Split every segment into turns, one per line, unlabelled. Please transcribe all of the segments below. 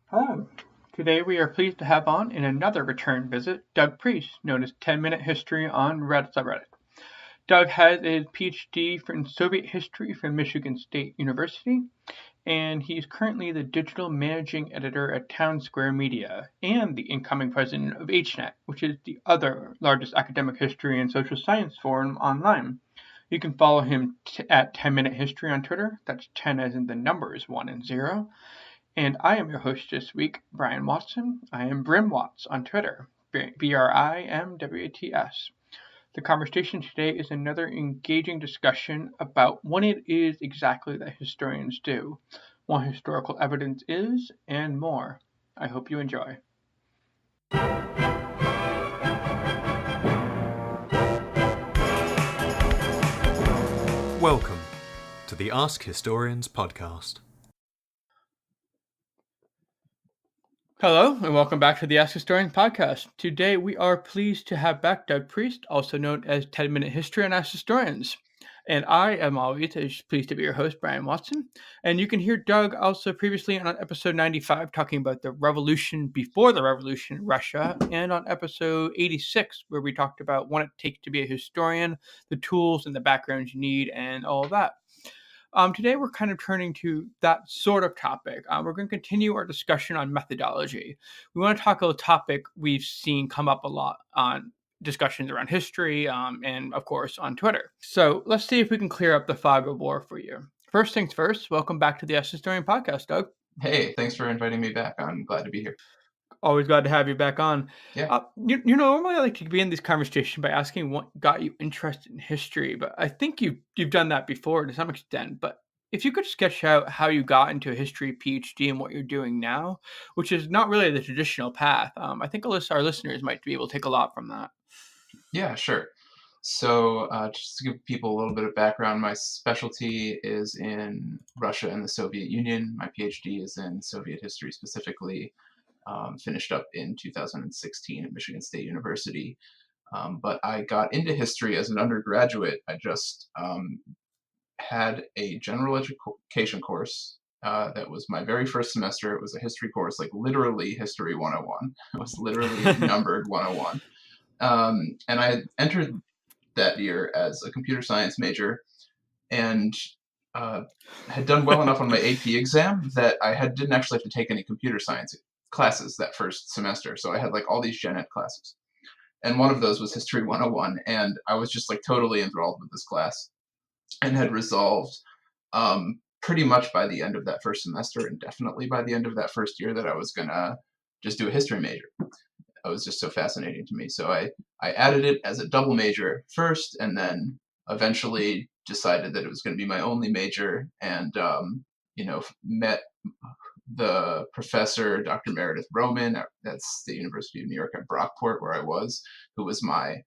Hello. Today we are pleased to have on, in another return visit, Doug Priest, known as 10-Minute History on Reddit subreddit. Doug has his PhD in Soviet history from Michigan State University, and he is currently the digital managing editor at Townsquare Media and the incoming president of HNet, which is the other largest academic history and social science forum online. You can follow him at 10-Minute History on Twitter. That's 10 as in the numbers 1 and 0. And I am your host this week, Brian Watson. I am Brimwatts on Twitter, BRIMWATS. The conversation today is another engaging discussion about what it is exactly that historians do, what historical evidence is, and more. I hope you enjoy.
Welcome to the Ask Historians Podcast.
Hello, and welcome back to the Ask Historians Podcast. Today we are pleased to have back Doug Priest, also known as 10-Minute History on Ask Historians. And I am always pleased to be your host, Brian Watson. And you can hear Doug also previously on episode 95 talking about the revolution before the revolution in Russia, and on episode 86 where we talked about what it takes to be a historian, the tools and the backgrounds you need, and all of that. Today we're kind of turning to that sort of topic. We're going to continue our discussion on methodology. We want to talk about a topic we've seen come up a lot on discussions around history and, of course, on Twitter. So let's see if we can clear up the fog of war for you. First things first, welcome back to the Ask Historian Podcast, Doug.
Hey, thanks for inviting me back. I'm glad to be here.
Always glad to have you back on.
Yeah.
Normally I like to begin this conversation by asking what got you interested in history, but I think you've done that before to some extent. But if you could sketch out how you got into a history PhD and what you're doing now, which is not really the traditional path, I think our listeners might be able to take a lot from that.
Yeah, sure. So just to give people a little bit of background, my specialty is in Russia and the Soviet Union. My PhD is in Soviet history specifically. Finished up in 2016 at Michigan State University. But I got into history as an undergraduate. I just had a general education course that was my very first semester. It was a history course, like literally History 101. It was literally numbered 101. And I entered that year as a computer science major and had done well enough on my AP exam that I didn't actually have to take any computer science classes that first semester. So I had like all these gen ed classes. And one of those was History 101. And I was just like totally enthralled with this class and had resolved pretty much by the end of that first semester and definitely by the end of that first year that I was going to just do a history major. It was just so fascinating to me. So I added it as a double major first, and then eventually decided that it was going to be my only major, and met the professor, Dr. Meredith Roman, that's the University of New York at Brockport, where I was, who was my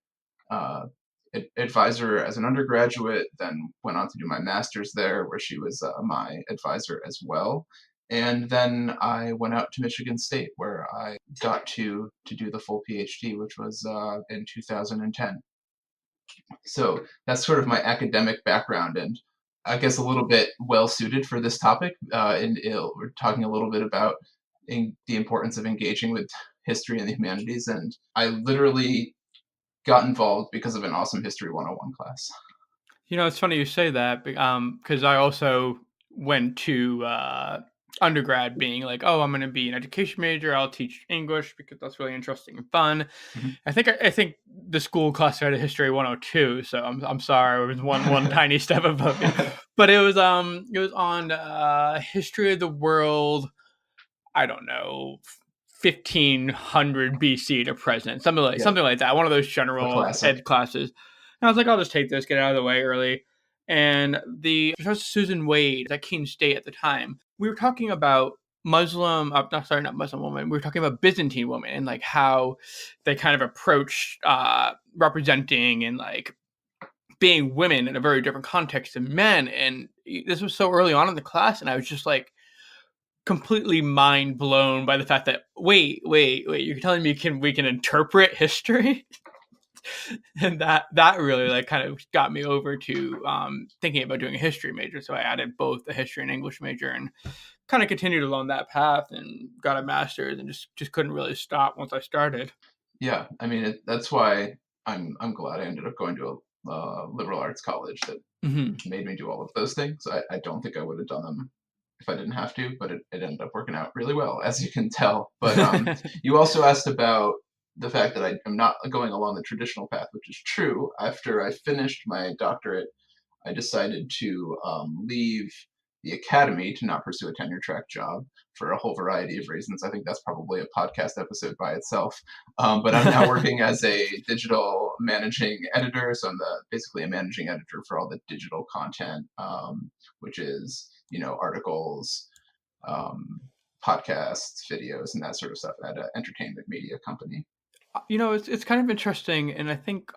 advisor as an undergraduate, then went on to do my master's there, where she was my advisor as well. And then I went out to Michigan State, where I got to do the full PhD, which was in 2010. So that's sort of my academic background, and I guess a little bit well suited for this topic. We're talking a little bit about the importance of engaging with history and the humanities, and I literally got involved because of an awesome History 101 class.
It's funny you say that because I also went to undergrad being like, oh, I'm going to be an education major. I'll teach English because that's really interesting and fun. Mm-hmm. I think the school classified as History 102, so I'm sorry, it was one tiny step above me. But it was on history of the world. I don't know, 1500 BC to present, something like that. One of those general ed classes. And I was like, I'll just take this, get out of the way early. And the Professor Susan Wade at Keene State at the time, we were talking about not Muslim women. We were talking about Byzantine women and like how they kind of approach representing and like being women in a very different context than men. And this was so early on in the class, and I was just like completely mind blown by the fact that wait, you're telling me we can interpret history? And that really like kind of got me over to thinking about doing a history major. So I added both a history and English major and kind of continued along that path and got a master's and just couldn't really stop once I started.
Yeah, I mean, that's why I'm glad I ended up going to a liberal arts college that made me do all of those things. I don't think I would have done them if I didn't have to, but it ended up working out really well, as you can tell. But you also asked about the fact that I am not going along the traditional path, which is true. After I finished my doctorate, I decided to leave the academy to not pursue a tenure track job for a whole variety of reasons. I think that's probably a podcast episode by itself. But I'm now working as a digital managing editor. So I'm basically a managing editor for all the digital content, which is, articles, podcasts, videos, and that sort of stuff at an entertainment media company.
It's kind of interesting, and I think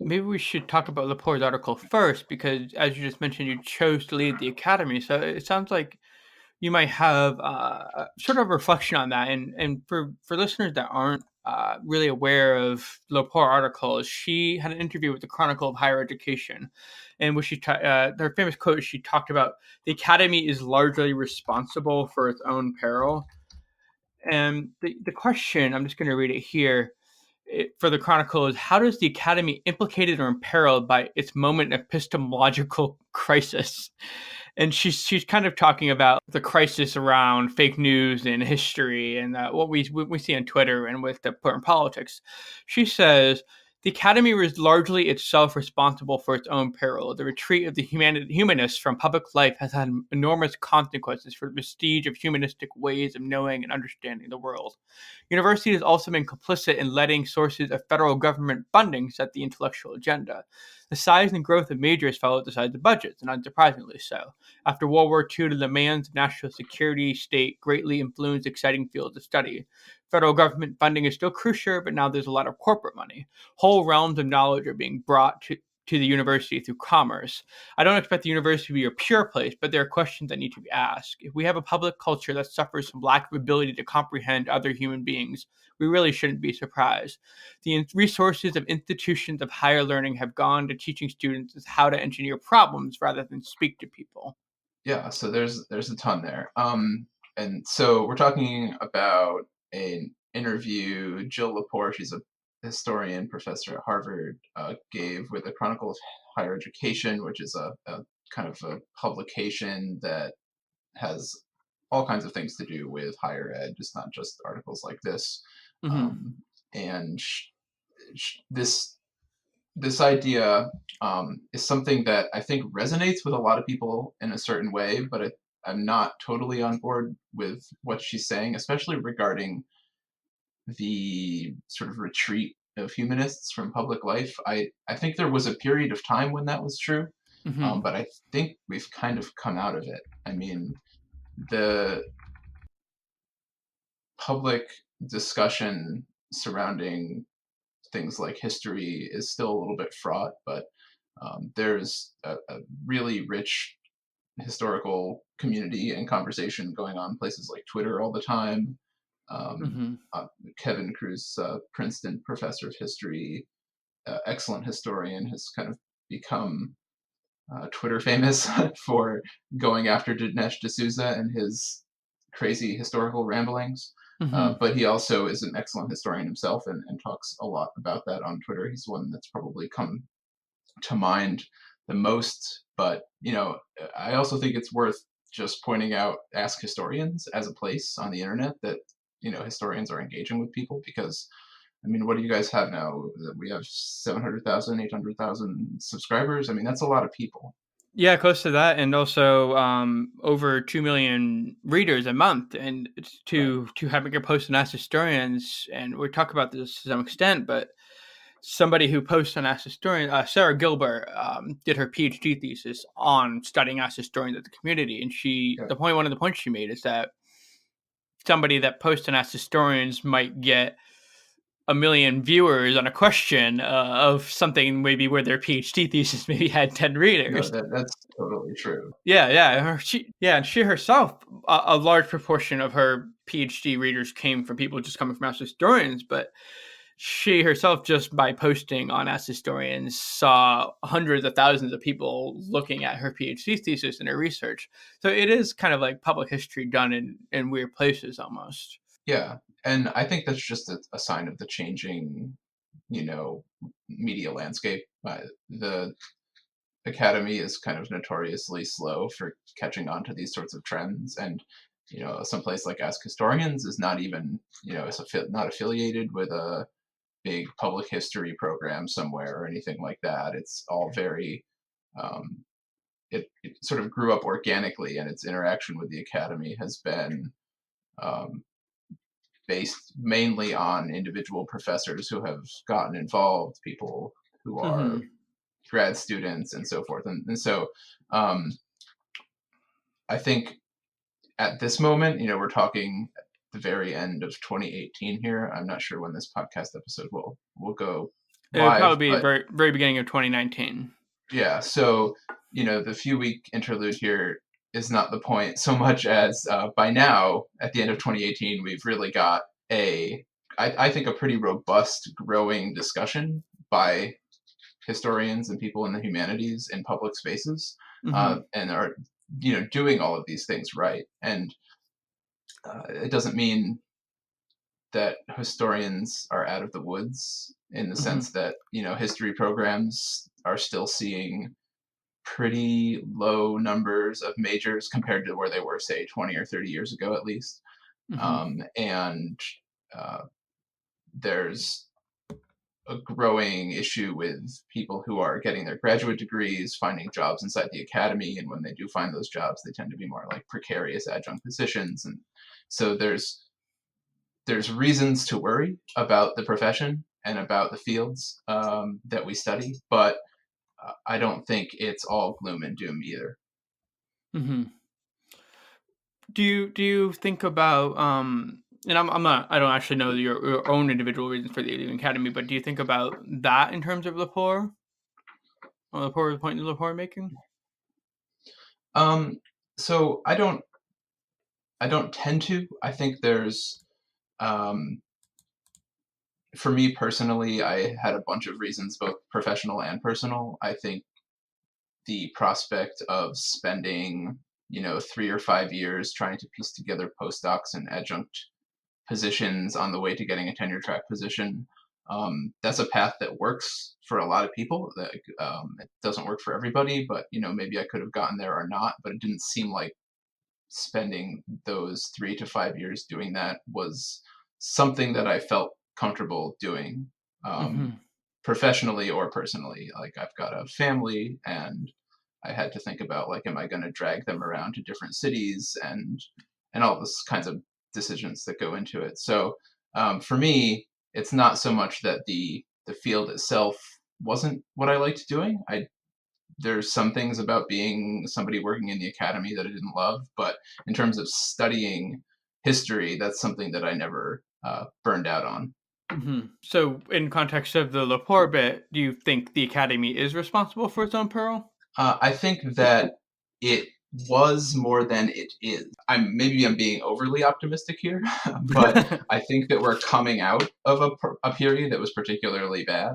maybe we should talk about Laporte's article first, because as you just mentioned, you chose to lead the academy. So it sounds like you might have sort of reflection on that. And for listeners that aren't really aware of Laporte articles, she had an interview with the Chronicle of Higher Education, in which her famous quote, she talked about the academy is largely responsible for its own peril. And the question, I'm just going to read it here, for the Chronicle is, how does the academy implicated or imperiled by its moment epistemological crisis? And she's kind of talking about the crisis around fake news in history and what we see on Twitter and with the important politics. She says the academy was largely itself responsible for its own peril. The retreat of the humanists from public life has had enormous consequences for the prestige of humanistic ways of knowing and understanding the world. University has also been complicit in letting sources of federal government funding set the intellectual agenda. The size and growth of majors followed the size of budgets, and unsurprisingly so. After World War II, the demands of national security state greatly influenced exciting fields of study. Federal government funding is still crucial, but now there's a lot of corporate money. Whole realms of knowledge are being brought to the university through commerce. I don't expect the university to be a pure place, but there are questions that need to be asked. If we have a public culture that suffers from lack of ability to comprehend other human beings, we really shouldn't be surprised. The resources of institutions of higher learning have gone to teaching students how to engineer problems rather than speak to people.
Yeah, so there's a ton there. And so we're talking about an interview Jill Lepore, she's a historian, professor at Harvard, gave with the Chronicle of Higher Education, which is a kind of a publication that has all kinds of things to do with higher ed, just not just articles like this. And this idea is something that I think resonates with a lot of people in a certain way, but I'm not totally on board with what she's saying, especially regarding the sort of retreat of humanists from public life. I think there was a period of time when that was true, but I think we've kind of come out of it. I mean, the public discussion surrounding things like history is still a little bit fraught, but there's a really rich historical community and conversation going on in places like Twitter all the time. Kevin Cruz, Princeton professor of history, excellent historian, has kind of become Twitter famous for going after Dinesh D'Souza and his crazy historical ramblings. But he also is an excellent historian himself and talks a lot about that on Twitter. He's one that's probably come to mind the most. But, I also think it's worth just pointing out Ask Historians as a place on the internet that, historians are engaging with people, because, I mean, what do you guys have now? We have 700,000, 800,000 subscribers. I mean, that's a lot of people.
Yeah, close to that, and also over 2 million readers a month. And to have a post on Ask Historians, and we talk about this to some extent, but somebody who posts on Ask Historians, Sarah Gilbert, did her PhD thesis on studying Ask Historians at the community, and one of the points she made is that somebody that posts on Ask Historians might get 1 million viewers on a question of something maybe where their PhD thesis maybe had 10 readers.
No, that's totally true.
Yeah. And she herself, a large proportion of her PhD readers came from people just coming from Ask Historians, but she herself, just by posting on Ask Historians, saw hundreds of thousands of people looking at her PhD thesis and her research. So it is kind of like public history done in weird places almost.
Yeah, and I think that's just a sign of the changing, media landscape. The academy is kind of notoriously slow for catching on to these sorts of trends, and some place like Ask Historians is not even, not affiliated with a big public history program somewhere or anything like that. It's all very, um, it sort of grew up organically, and its interaction with the academy has been um, based mainly on individual professors who have gotten involved, people who are
Mm-hmm.
grad students, and so forth. And so um, I think at this moment, we're talking at the very end of 2018 here. I'm not sure when this podcast episode will go
It would
live,
probably be
but
very very beginning of 2019.
yeah. So the few week interlude here is not the point so much as by now, at the end of 2018, we've really got I think, a pretty robust, growing discussion by historians and people in the humanities in public spaces,
Mm-hmm.
and are doing all of these things right. And it doesn't mean that historians are out of the woods, in the
Mm-hmm.
sense that history programs are still seeing pretty low numbers of majors compared to where they were, say, 20 or 30 years ago, at least.
Mm-hmm.
And uh, there's a growing issue with people who are getting their graduate degrees, finding jobs inside the academy, and when they do find those jobs, they tend to be more like precarious adjunct positions. And so there's reasons to worry about the profession and about the fields that we study, but I don't think it's all gloom and doom either.
Mm-hmm. Do you think about and I'm not, I don't actually know your own individual reasons for the academy, but do you think about that in terms of Lepore, or Lepore, the point Lepore making?
Um, so I don't tend to. I think there's um, for me personally, I had a bunch of reasons, both professional and personal. I think the prospect of spending, 3 or 5 years trying to piece together postdocs and adjunct positions on the way to getting a tenure track position, that's a path that works for a lot of people. That it doesn't work for everybody, but maybe I could have gotten there or not. But it didn't seem like spending those 3 to 5 years doing that was something that I felt comfortable doing, um,
Mm-hmm.
professionally or personally. Like, I've got a family, and I had to think about, like, am I going to drag them around to different cities, and all those kinds of decisions that go into it. So for me, it's not so much that the field itself wasn't what I liked doing. There's some things about being somebody working in the academy that I didn't love, but in terms of studying history, that's something that I never burned out on.
Mm-hmm. So, in context of the Lepore bit, do you think the academy is responsible for its own peril?
I think that it was more than it is. I'm being overly optimistic here, but I think that we're coming out of a period that was particularly bad,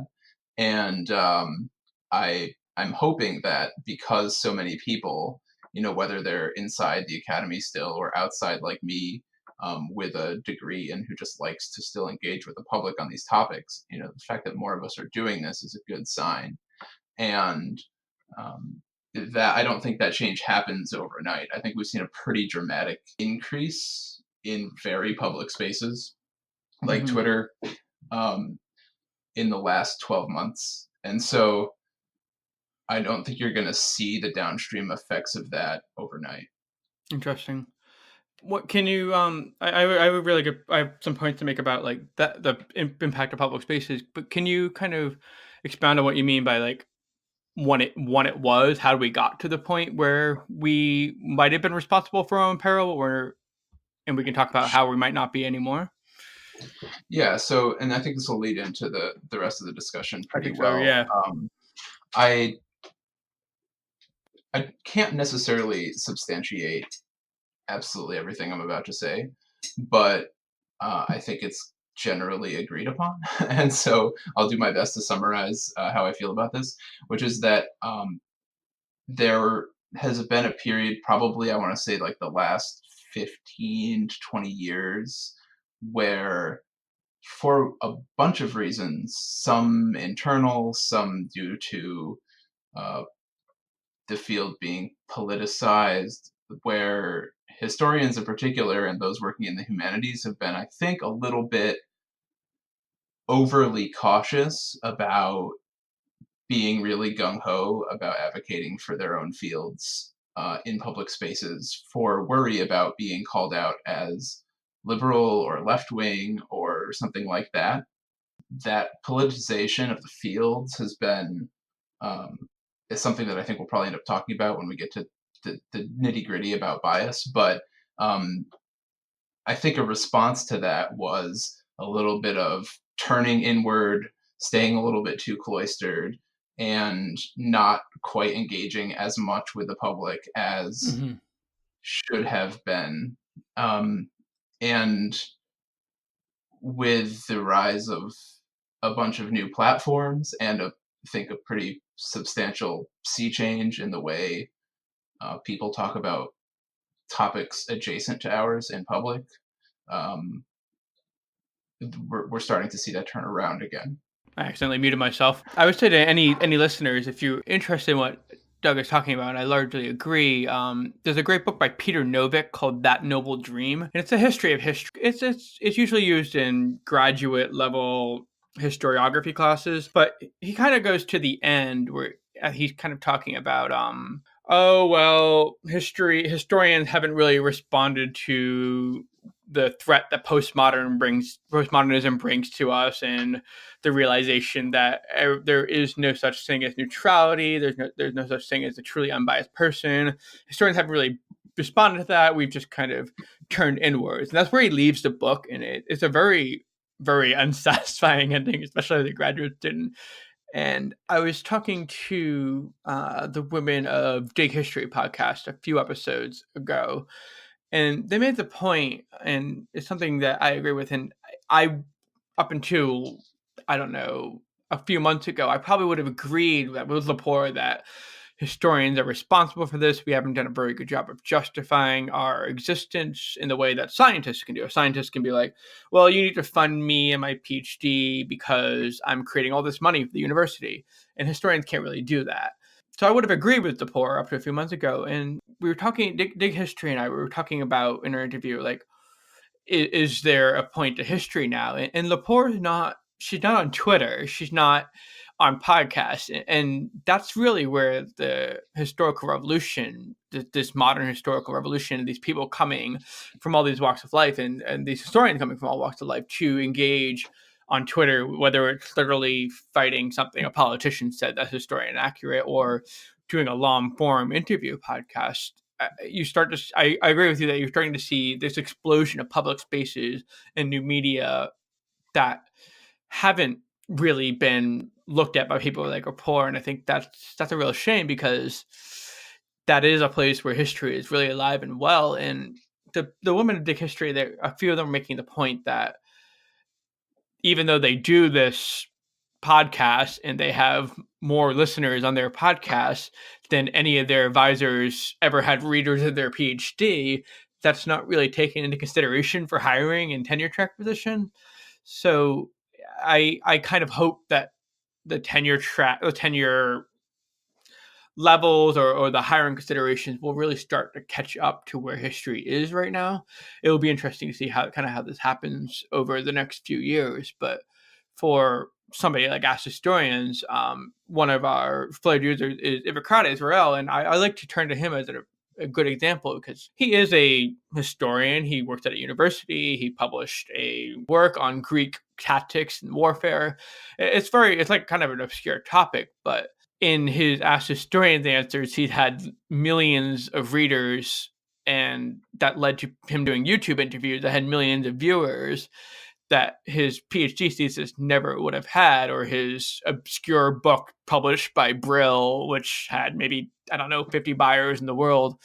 and I'm hoping that, because so many people, whether they're inside the academy still or outside like me, with a degree and who just likes to still engage with the public on these topics, the fact that more of us are doing this is a good sign. And um, that I don't think that change happens overnight. I think we've seen a pretty dramatic increase in very public spaces like
Mm-hmm.
Twitter, um, in the last 12 months. And so I don't think you're going to see the downstream effects of that overnight.
Interesting. What can you I would really good, I have some points to make about like that, the impact of public spaces, but can you kind of expound on what you mean by like when it was, how we got to the point where we might have been responsible for our own peril, or and we can talk about how we might not be anymore?
Yeah. So, and I think this will lead into the rest of the discussion
I
pretty
think so,
well.
yeah.
I I can't necessarily substantiate absolutely everything I'm about to say, but I think it's generally agreed upon. And so I'll do my best to summarize how I feel about this, which is that there has been a period, probably I want to say like the last 15 to 20 years, where for a bunch of reasons, some internal, some due to uh, the field being politicized, where historians in particular and those working in the humanities have been, I think, a little bit overly cautious about being really gung-ho about advocating for their own fields in public spaces, for worry about being called out as liberal or left-wing or something like that. That politicization of the fields has been is something that I think we'll probably end up talking about when we get to the nitty-gritty about bias. But um, I think a response to that was a little bit of turning inward, staying a little bit too cloistered, and not quite engaging as much with the public as
Mm-hmm.
should have been. And with the rise of a bunch of new platforms and I think a pretty substantial sea change in the way people talk about topics adjacent to ours in public, um, we're starting to see that turn around again.
I accidentally muted myself. I would say to any listeners, if you're interested in what Doug is talking about, and I largely agree. There's a great book by Peter Novick called That Noble Dream, and it's a history of history. It's usually used in graduate level historiography classes, but he kind of goes to the end where he's kind of talking about oh well, historians haven't really responded to the threat that postmodernism brings to us, and the realization that there is no such thing as neutrality. There's no such thing as a truly unbiased person. Historians haven't really responded to that. We've just kind of turned inwards, and that's where he leaves the book. And it's a very, very unsatisfying ending, especially as a graduate student. And I was talking to the women of Dig History podcast a few episodes ago, and they made the point, and it's something that I agree with. And I, up until, I don't know, a few months ago, I probably would have agreed that with Lepore that historians are responsible for this. We haven't done a very good job of justifying our existence in the way that scientists can do. A scientist can be like, well, you need to fund me and my PhD because I'm creating all this money for the university. And historians can't really do that. So I would have agreed with Lepore up to a few months ago. And we were talking, Dig History and I were talking about in our interview, like, is there a point to history now? And Lepore is not, she's not on Twitter. She's not on podcasts. And that's really where the historical revolution, this modern historical revolution, these people coming from all these walks of life and these historians coming from all walks of life to engage on Twitter, whether it's literally fighting something a politician said that's historian accurate or doing a long form interview podcast. You start to, I agree with you that you're starting to see this explosion of public spaces and new media that haven't really been looked at by people like Lepore. And I think that's a real shame, because that is a place where history is really alive and well. And the women of Dig History, there, a few of them are making the point that even though they do this podcast and they have more listeners on their podcast than any of their advisors ever had readers of their PhD, that's not really taken into consideration for hiring and tenure track position. So I kind of hope that the tenure levels or the hiring considerations will really start to catch up to where history is right now. It will be interesting to see how this happens over the next few years. But for somebody like AskHistorians, one of our flared users is Ivikrat Israel, and I like to turn to him as a good example, because he is a historian. He worked at a university. He published a work on Greek tactics and warfare. It's like kind of an obscure topic, but in his AskHistorians answers, he'd had millions of readers, and that led to him doing YouTube interviews that had millions of viewers that his PhD thesis never would have had, or his obscure book published by Brill, which had maybe, I don't know, 50 buyers in the world.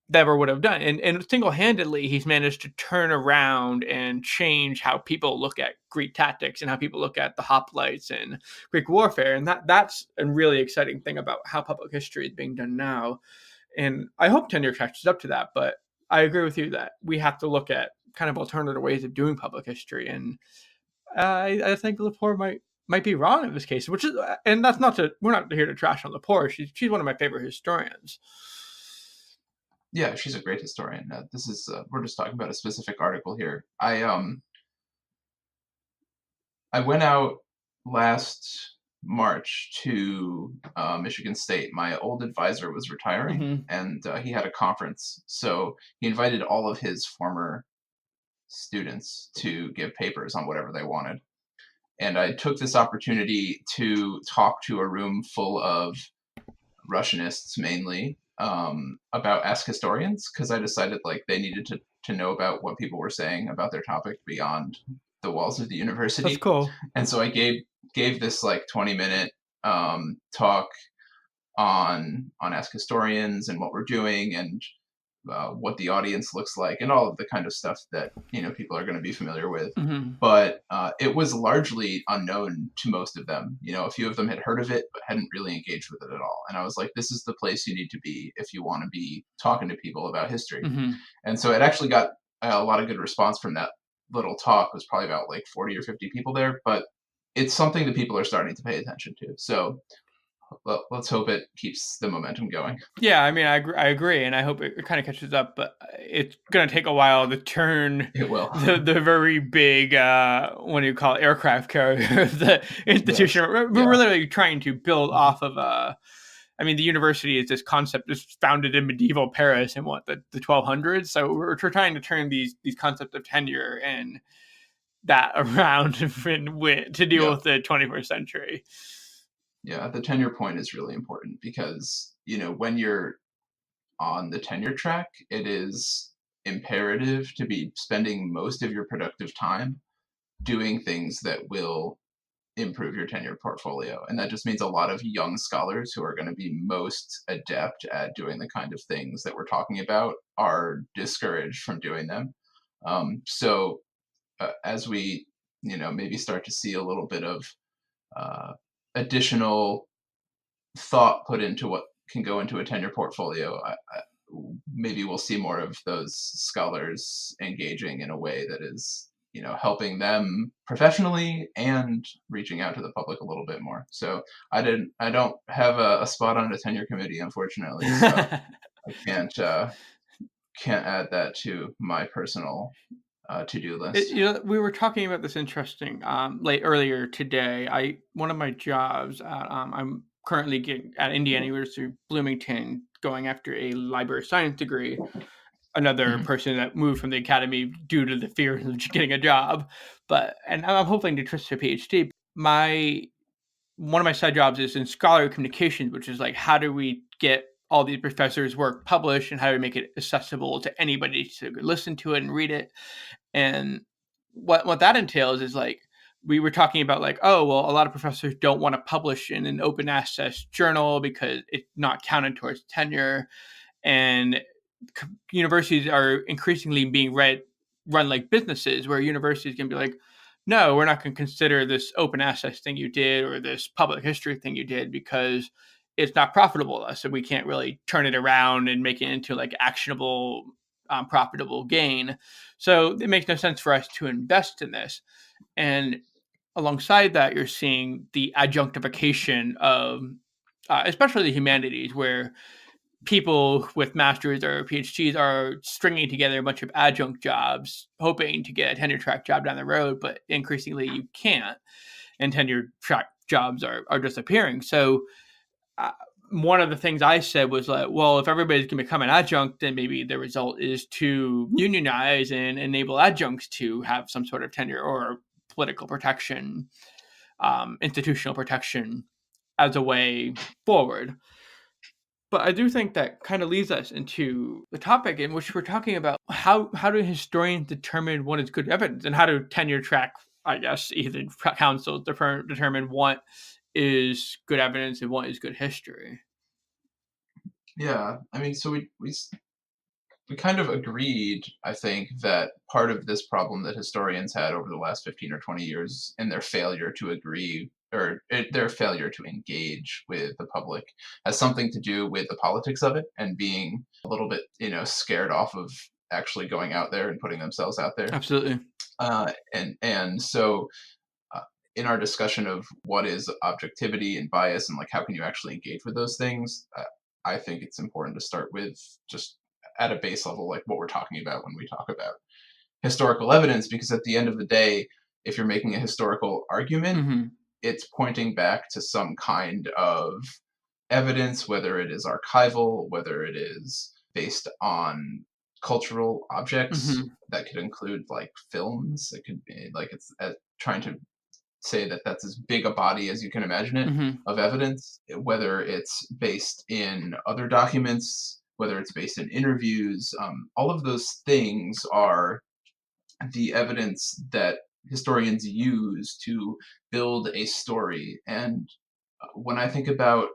never would have done. And single-handedly, he's managed to turn around and change how people look at Greek tactics and how people look at the hoplites and Greek warfare. And that's a really exciting thing about how public history is being done now. And I hope tenure catches up to that. But I agree with you that we have to look at kind of alternative ways of doing public history. And I think Lepore might be wrong in this case, which is, and that's not to, we're not here to trash on Lepore. She's one of my favorite historians.
Yeah, she's a great historian. This is we're just talking about a specific article here. I went out last March to Michigan State. My old advisor was retiring, and he had a conference, so he invited all of his former students to give papers on whatever they wanted. And I took this opportunity to talk to a room full of Russianists mainly about AskHistorians, because I decided like they needed to know about what people were saying about their topic beyond the walls of the university.
That's cool.
And so I gave this like 20-minute talk on AskHistorians and what we're doing and what the audience looks like and all of the kind of stuff that people are going to be familiar with. But it was largely unknown to most of them. A few of them had heard of it but hadn't really engaged with it at all. And I was like, this is the place you need to be if you want to be talking to people about history. And so it actually got a lot of good response from that little talk. It was probably about like 40 or 50 people there, but it's something that people are starting to pay attention to. So let's hope it keeps the momentum going.
Yeah, I mean, I agree, and I hope it kind of catches up, but it's going to take a while to turn
It will.
the very big, what do you call it, aircraft carrier of the institution.
Yes.
We're literally trying to build off of, I mean, the university is this concept is founded in medieval Paris in the 1200s, so we're trying to turn these concepts of tenure and that around to deal with the 21st century.
Yeah, the tenure point is really important because, when you're on the tenure track, it is imperative to be spending most of your productive time doing things that will improve your tenure portfolio. And that just means a lot of young scholars who are going to be most adept at doing the kind of things that we're talking about are discouraged from doing them. So as we, maybe start to see a little bit of additional thought put into what can go into a tenure portfolio, maybe we'll see more of those scholars engaging in a way that is, helping them professionally and reaching out to the public a little bit more. So I don't have a spot on the tenure committee, unfortunately. So I can't add that to my personal to-do list.
We were talking about this interesting earlier today. One of my jobs, I'm currently getting at Indiana University Bloomington, going after a library science degree. Another person that moved from the academy due to the fear of getting a job, and I'm hoping to twist to a PhD. One of my side jobs is in scholarly communications, which is like, how do we get all these professors' work published and how do we make it accessible to anybody to listen to it and read it? And what that entails is like, we were talking about like, oh, well, a lot of professors don't want to publish in an open access journal because it's not counted towards tenure. And universities are increasingly being run like businesses, where universities can be like, no, we're not going to consider this open access thing you did or this public history thing you did because it's not profitable to us. So we can't really turn it around and make it into like actionable, profitable gain. So it makes no sense for us to invest in this. And alongside that, you're seeing the adjunctification of, especially the humanities, where people with masters or PhDs are stringing together a bunch of adjunct jobs, hoping to get a tenure track job down the road, but increasingly you can't, and tenure track jobs are disappearing. So one of the things I said was like, well, if everybody's going to become an adjunct, then maybe the result is to unionize and enable adjuncts to have some sort of tenure or political protection, institutional protection as a way forward. But I do think that kind of leads us into the topic in which we're talking about how do historians determine what is good evidence, and how do tenure track, I guess, either councils determine what is good evidence and what is good history.
Yeah, I mean, so we we kind of agreed, I think, that part of this problem that historians had over the last 15 or 20 years in their failure to agree or their failure to engage with the public has something to do with the politics of it and being a little bit, scared off of actually going out there and putting themselves out there.
Absolutely.
And so uh, in our discussion of what is objectivity and bias and like how can you actually engage with those things, I think it's important to start with just at a base level, like what we're talking about when we talk about historical evidence, because at the end of the day, if you're making a historical argument,
Mm-hmm.
it's pointing back to some kind of evidence, whether it is archival, whether it is based on cultural objects
Mm-hmm.
that could include like films. It could be like it's trying to say that that's as big a body as you can imagine it
Mm-hmm.
of evidence, whether it's based in other documents, whether it's based in interviews. All of those things are the evidence that historians use to build a story. And when I think about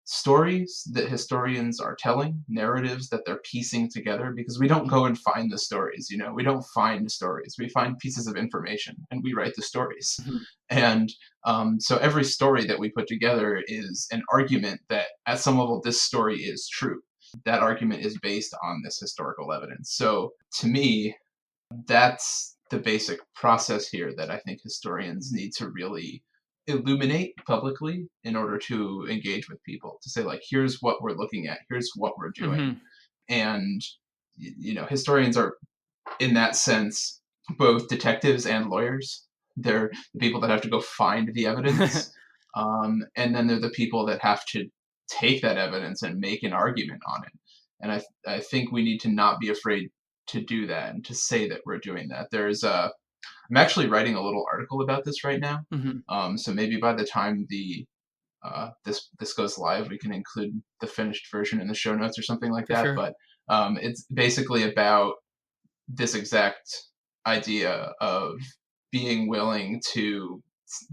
stories that historians are telling, narratives that they're piecing together, because we don't go and find the stories, we don't find stories. We find pieces of information and we write the stories.
Mm-hmm.
And so every story that we put together is an argument that at some level this story is true. That argument is based on this historical evidence. So to me, that's the basic process here that I think historians need to really illuminate publicly in order to engage with people, to say like, here's what we're looking at, here's what we're doing.
Mm-hmm.
And historians are in that sense both detectives and lawyers. They're the people that have to go find the evidence, and then they're the people that have to take that evidence and make an argument on it. And I think we need to not be afraid to do that and to say that we're doing that. I'm actually writing a little article about this right now.
Mm-hmm.
So maybe by the time this goes live, we can include the finished version in the show notes or something like
For
that.
sure.
But it's basically about this exact idea of being willing to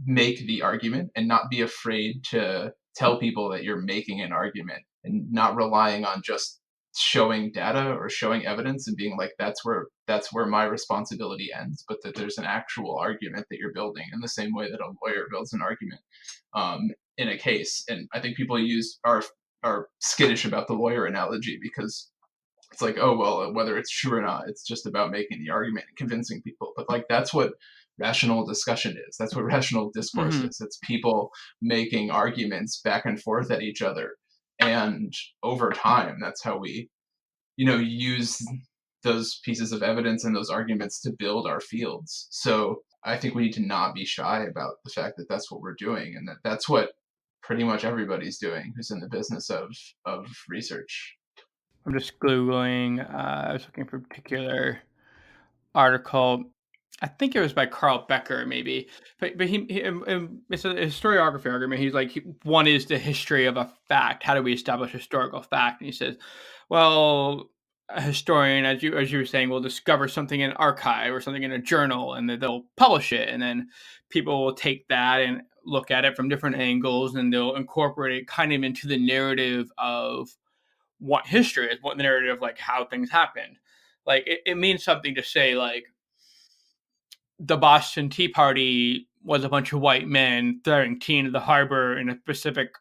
make the argument and not be afraid to tell people that you're making an argument and not relying on just showing data or showing evidence and being like that's where my responsibility ends, but that there's an actual argument that you're building in the same way that a lawyer builds an argument in a case. And I think people are skittish about the lawyer analogy because it's like, oh well, whether it's true or not, it's just about making the argument and convincing people. But like that's what rational discussion is. That's what rational discourse
Mm-hmm.
is. It's people making arguments back and forth at each other. And over time, that's how we, use those pieces of evidence and those arguments to build our fields. So I think we need to not be shy about the fact that that's what we're doing and that that's what pretty much everybody's doing who's in the business of research.
I'm just Googling. I was looking for a particular article. I think it was by Carl Becker, maybe. But it's a historiography argument. He's like, one is the history of a fact. How do we establish historical fact? And he says, well, a historian, as you were saying, will discover something in an archive or something in a journal, and then they'll publish it, and then people will take that and look at it from different angles, and they'll incorporate it kind of into the narrative of what history is, what the narrative, like how things happened. Like it means something to say like the Boston Tea Party was a bunch of white men throwing tea into the harbor in a specific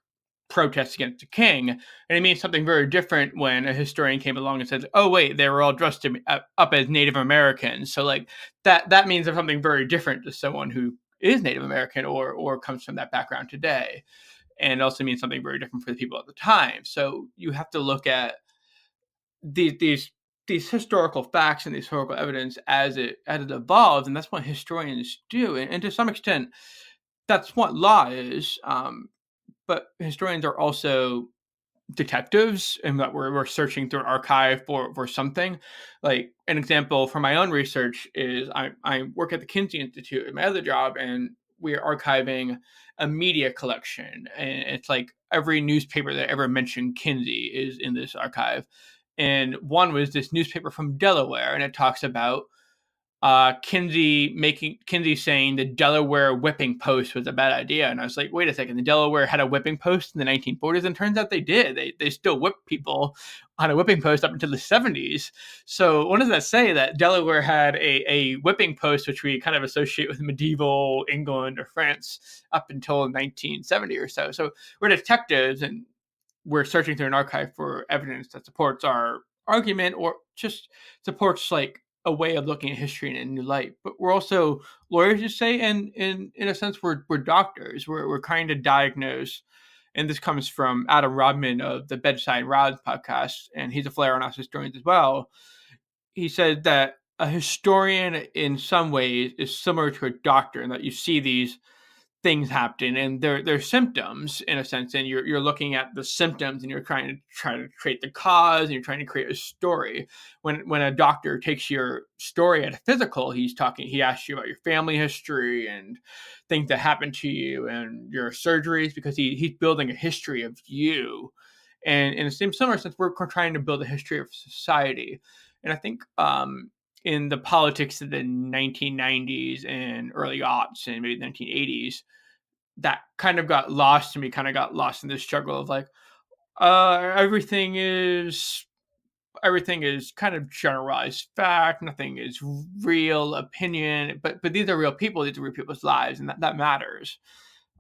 protest against the king. And it means something very different when a historian came along and says, oh, wait, they were all dressed up as Native Americans. So like that means something very different to someone who is Native American or comes from that background today. And it also means something very different for the people at the time. So you have to look at these historical facts and these historical evidence as it evolves, and that's what historians do. And to some extent, that's what law is. But historians are also detectives, and that we're searching through an archive for something. Like an example from my own research is I work at the Kinsey Institute in my other job, and we're archiving a media collection, and it's like every newspaper that ever mentioned Kinsey is in this archive. And one was this newspaper from Delaware, and it talks about Kinsey saying the Delaware whipping post was a bad idea. And I was like, wait a second, the Delaware had a whipping post in the 1940s, and turns out they did. They still whipped people on a whipping post up until the 70s. So what does that say? That Delaware had a whipping post, which we kind of associate with medieval England or France, up until 1970 or so. So we're detectives, and we're searching through an archive for evidence that supports our argument, or just supports like a way of looking at history in a new light. But we're also lawyers, you say, and in a sense, we're doctors. We're trying to diagnose, and this comes from Adam Rodman of the Bedside Rods podcast, and he's a flair on us historians as well. He said that a historian, in some ways, is similar to a doctor, and that you see these things happen, and they're symptoms in a sense, and you're looking at the symptoms, and you're trying to create the cause, and you're trying to create a story. When a doctor takes your story at a physical, he asks you about your family history and things that happened to you and your surgeries, because he's building a history of you. And in the same similar sense, we're trying to build a history of society. And I think in the politics of the 1990s and early aughts and maybe the 1980s, that kind of got lost to me, kind of got lost in this struggle of like, everything is kind of generalized fact, nothing is real opinion, but these are real people, these are real people's lives, and that matters.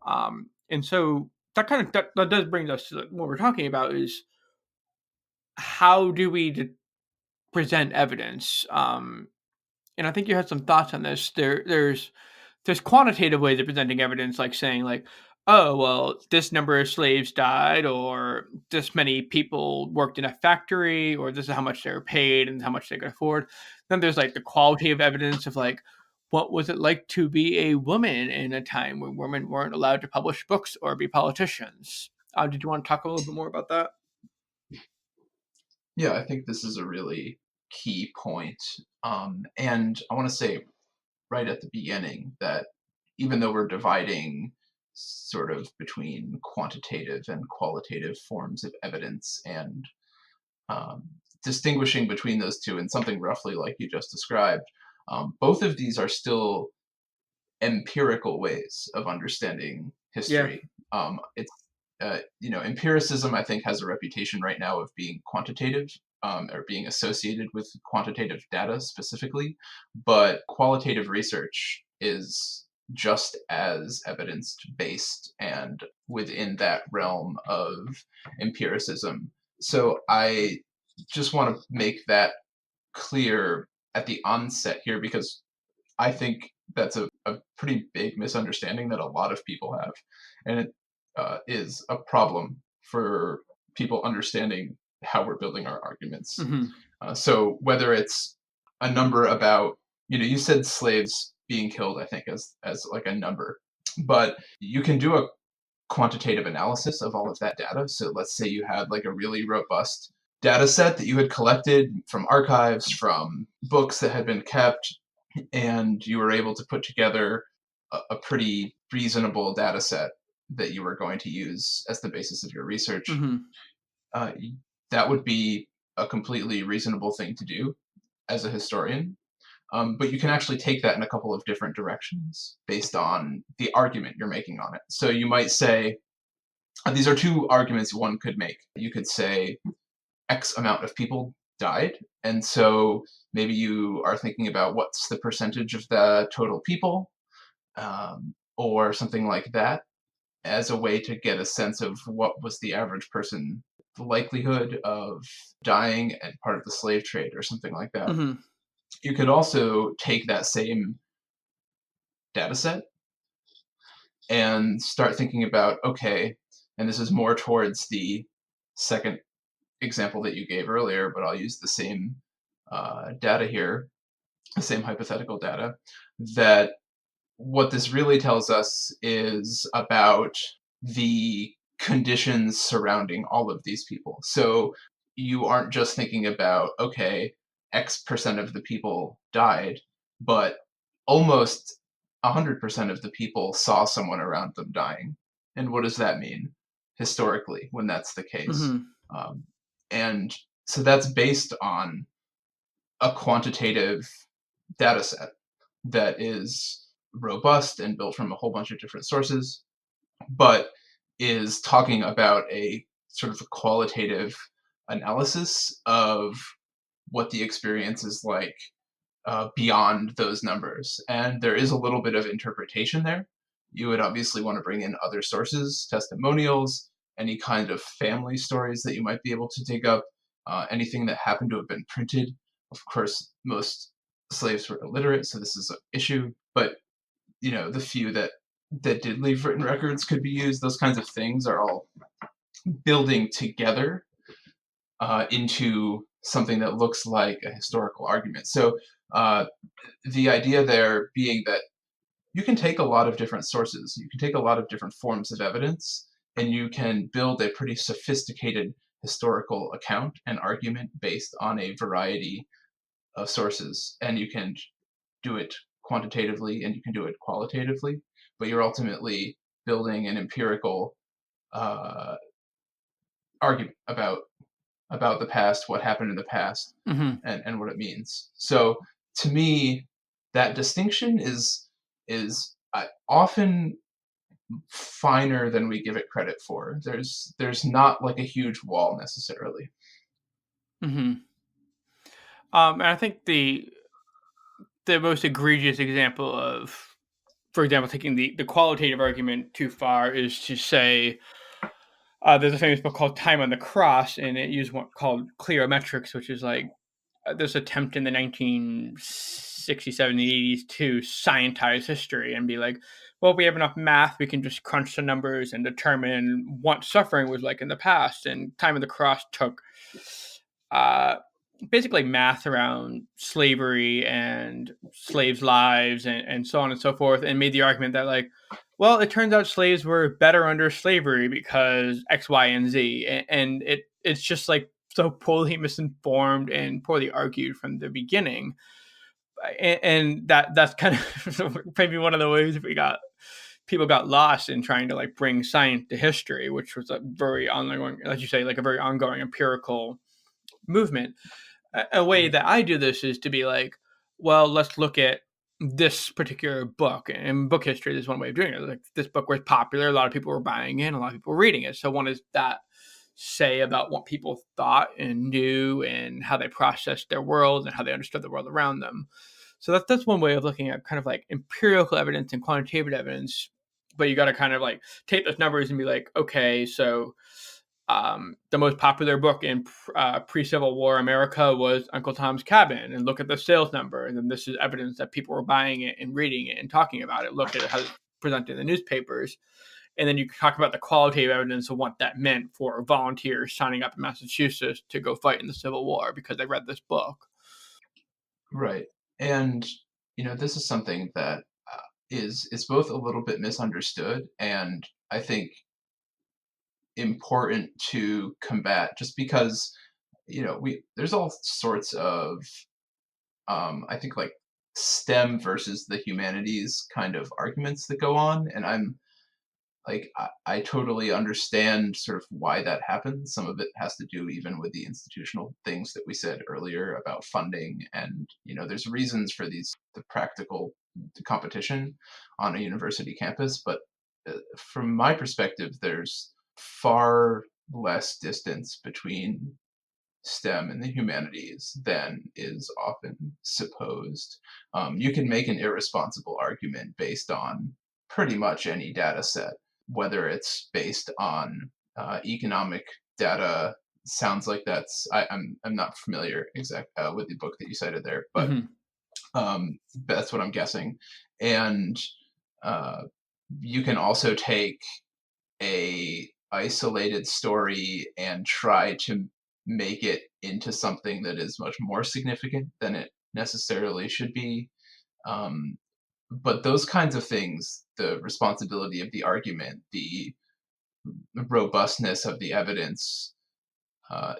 And so that does bring us to what we're talking about, is how do we present evidence? And I think you had some thoughts on this. There's quantitative ways of presenting evidence, like saying like, oh well, this number of slaves died, or this many people worked in a factory, or this is how much they were paid and how much they could afford. Then there's like the qualitative evidence of like, what was it like to be a woman in a time when women weren't allowed to publish books or be politicians? Did you want to talk a little bit more about that?
Yeah, I think this is a really key point. And I want to say right at the beginning that even though we're dividing sort of between quantitative and qualitative forms of evidence, and um, distinguishing between those two in something roughly like you just described, both of these are still empirical ways of understanding
Yeah.
history. It's empiricism, I think, has a reputation right now of being quantitative, or being associated with quantitative data specifically, but qualitative research is just as evidence based and within that realm of empiricism. So I just want to make that clear at the onset here, because I think that's a pretty big misunderstanding that a lot of people have, and it is a problem for people understanding how we're building our arguments.
Mm-hmm.
So whether it's a number about, you said slaves being killed, I think, as like a number, but you can do a quantitative analysis of all of that data. So let's say you had like a really robust data set that you had collected from archives, from books that had been kept, and you were able to put together a pretty reasonable data set that you were going to use as the basis of your research.
Mm-hmm.
uh, that would be a completely reasonable thing to do as a historian. But you can actually take that in a couple of different directions based on the argument you're making on it. So you might say, these are two arguments one could make. You could say X amount of people died, and so maybe you are thinking about what's the percentage of the total people, or something like that, as a way to get a sense of what was the average person, the likelihood of dying and part of the slave trade or something like that.
Mm-hmm.
You could also take that same data set and start thinking about, okay, and this is more towards the second example that you gave earlier, but I'll use the same data here, the same hypothetical data, that what this really tells us is about the conditions surrounding all of these people. So you aren't just thinking about, okay, X percent of the people died, but almost 100% of the people saw someone around them dying. And what does that mean historically when that's the case?
Mm-hmm.
And so that's based on a quantitative data set that is robust and built from a whole bunch of different sources, but is talking about a sort of a qualitative analysis of what the experience is like beyond those numbers. And there is a little bit of interpretation there. You would obviously want to bring in other sources, testimonials, any kind of family stories that you might be able to dig up, anything that happened to have been printed. Of course, most slaves were illiterate, so this is an issue. But the few that did leave written records could be used. Those kinds of things are all building together into something that looks like a historical argument. So the idea there being that you can take a lot of different sources, you can take a lot of different forms of evidence, and you can build a pretty sophisticated historical account and argument based on a variety of sources. And you can do it quantitatively and you can do it qualitatively, but you're ultimately building an empirical uh, argument about the past, what happened in the past,
Hmm.
and what it means. So to me, that distinction is often finer than we give it credit for. There's not like a huge wall necessarily.
Hmm. And I think the most egregious example of, for example, taking the qualitative argument too far is to say, there's a famous book called Time on the Cross, and it used one called Clerometrics, which is like this attempt in the 1960s, 70s, 80s to scientize history and be like, well, if we have enough math, we can just crunch the numbers and determine what suffering was like in the past. And Time of the Cross took uh, basically math around slavery and slaves' lives and so on and so forth, and made the argument that, like, well, it turns out slaves were better under slavery because X, Y, and Z. And it's just like so poorly misinformed and poorly argued from the beginning. And that's kind of maybe one of the ways people got lost in trying to like bring science to history, which was a very ongoing, like you say, like a very ongoing empirical movement. A way that I do this is to be like, well, let's look at this particular book. And in book history, there's one way of doing it. Like, this book was popular, a lot of people were buying it, a lot of people were reading it. So, one is that say about what people thought and knew and how they processed their world and how they understood the world around them. So that's one way of looking at kind of like empirical evidence and quantitative evidence. But you got to kind of like take those numbers and be like, okay, so the most popular book in pre-Civil War America was Uncle Tom's Cabin, and look at the sales number, and then this is evidence that people were buying it and reading it and talking about it. Look at how it's presented in the newspapers, and then you talk about the qualitative evidence of what that meant for volunteers signing up in Massachusetts to go fight in the Civil War because they read this book.
Right. And this is something that is both a little bit misunderstood and I think important to combat, just because we there's all sorts of I think like STEM versus the humanities kind of arguments that go on, and I totally understand sort of why that happens. Some of it has to do even with the institutional things that we said earlier about funding, and there's reasons for the practical competition on a university campus. But from my perspective, there's far less distance between STEM and the humanities than is often supposed. You can make an irresponsible argument based on pretty much any data set, whether it's based on economic data. Sounds like I'm not familiar with the book that you cited there, but
Mm-hmm.
that's what I'm guessing. And uh, you can also take a isolated story and try to make it into something that is much more significant than it necessarily should be. Um, but those kinds of things, the responsibility of the argument, the robustness of the evidence,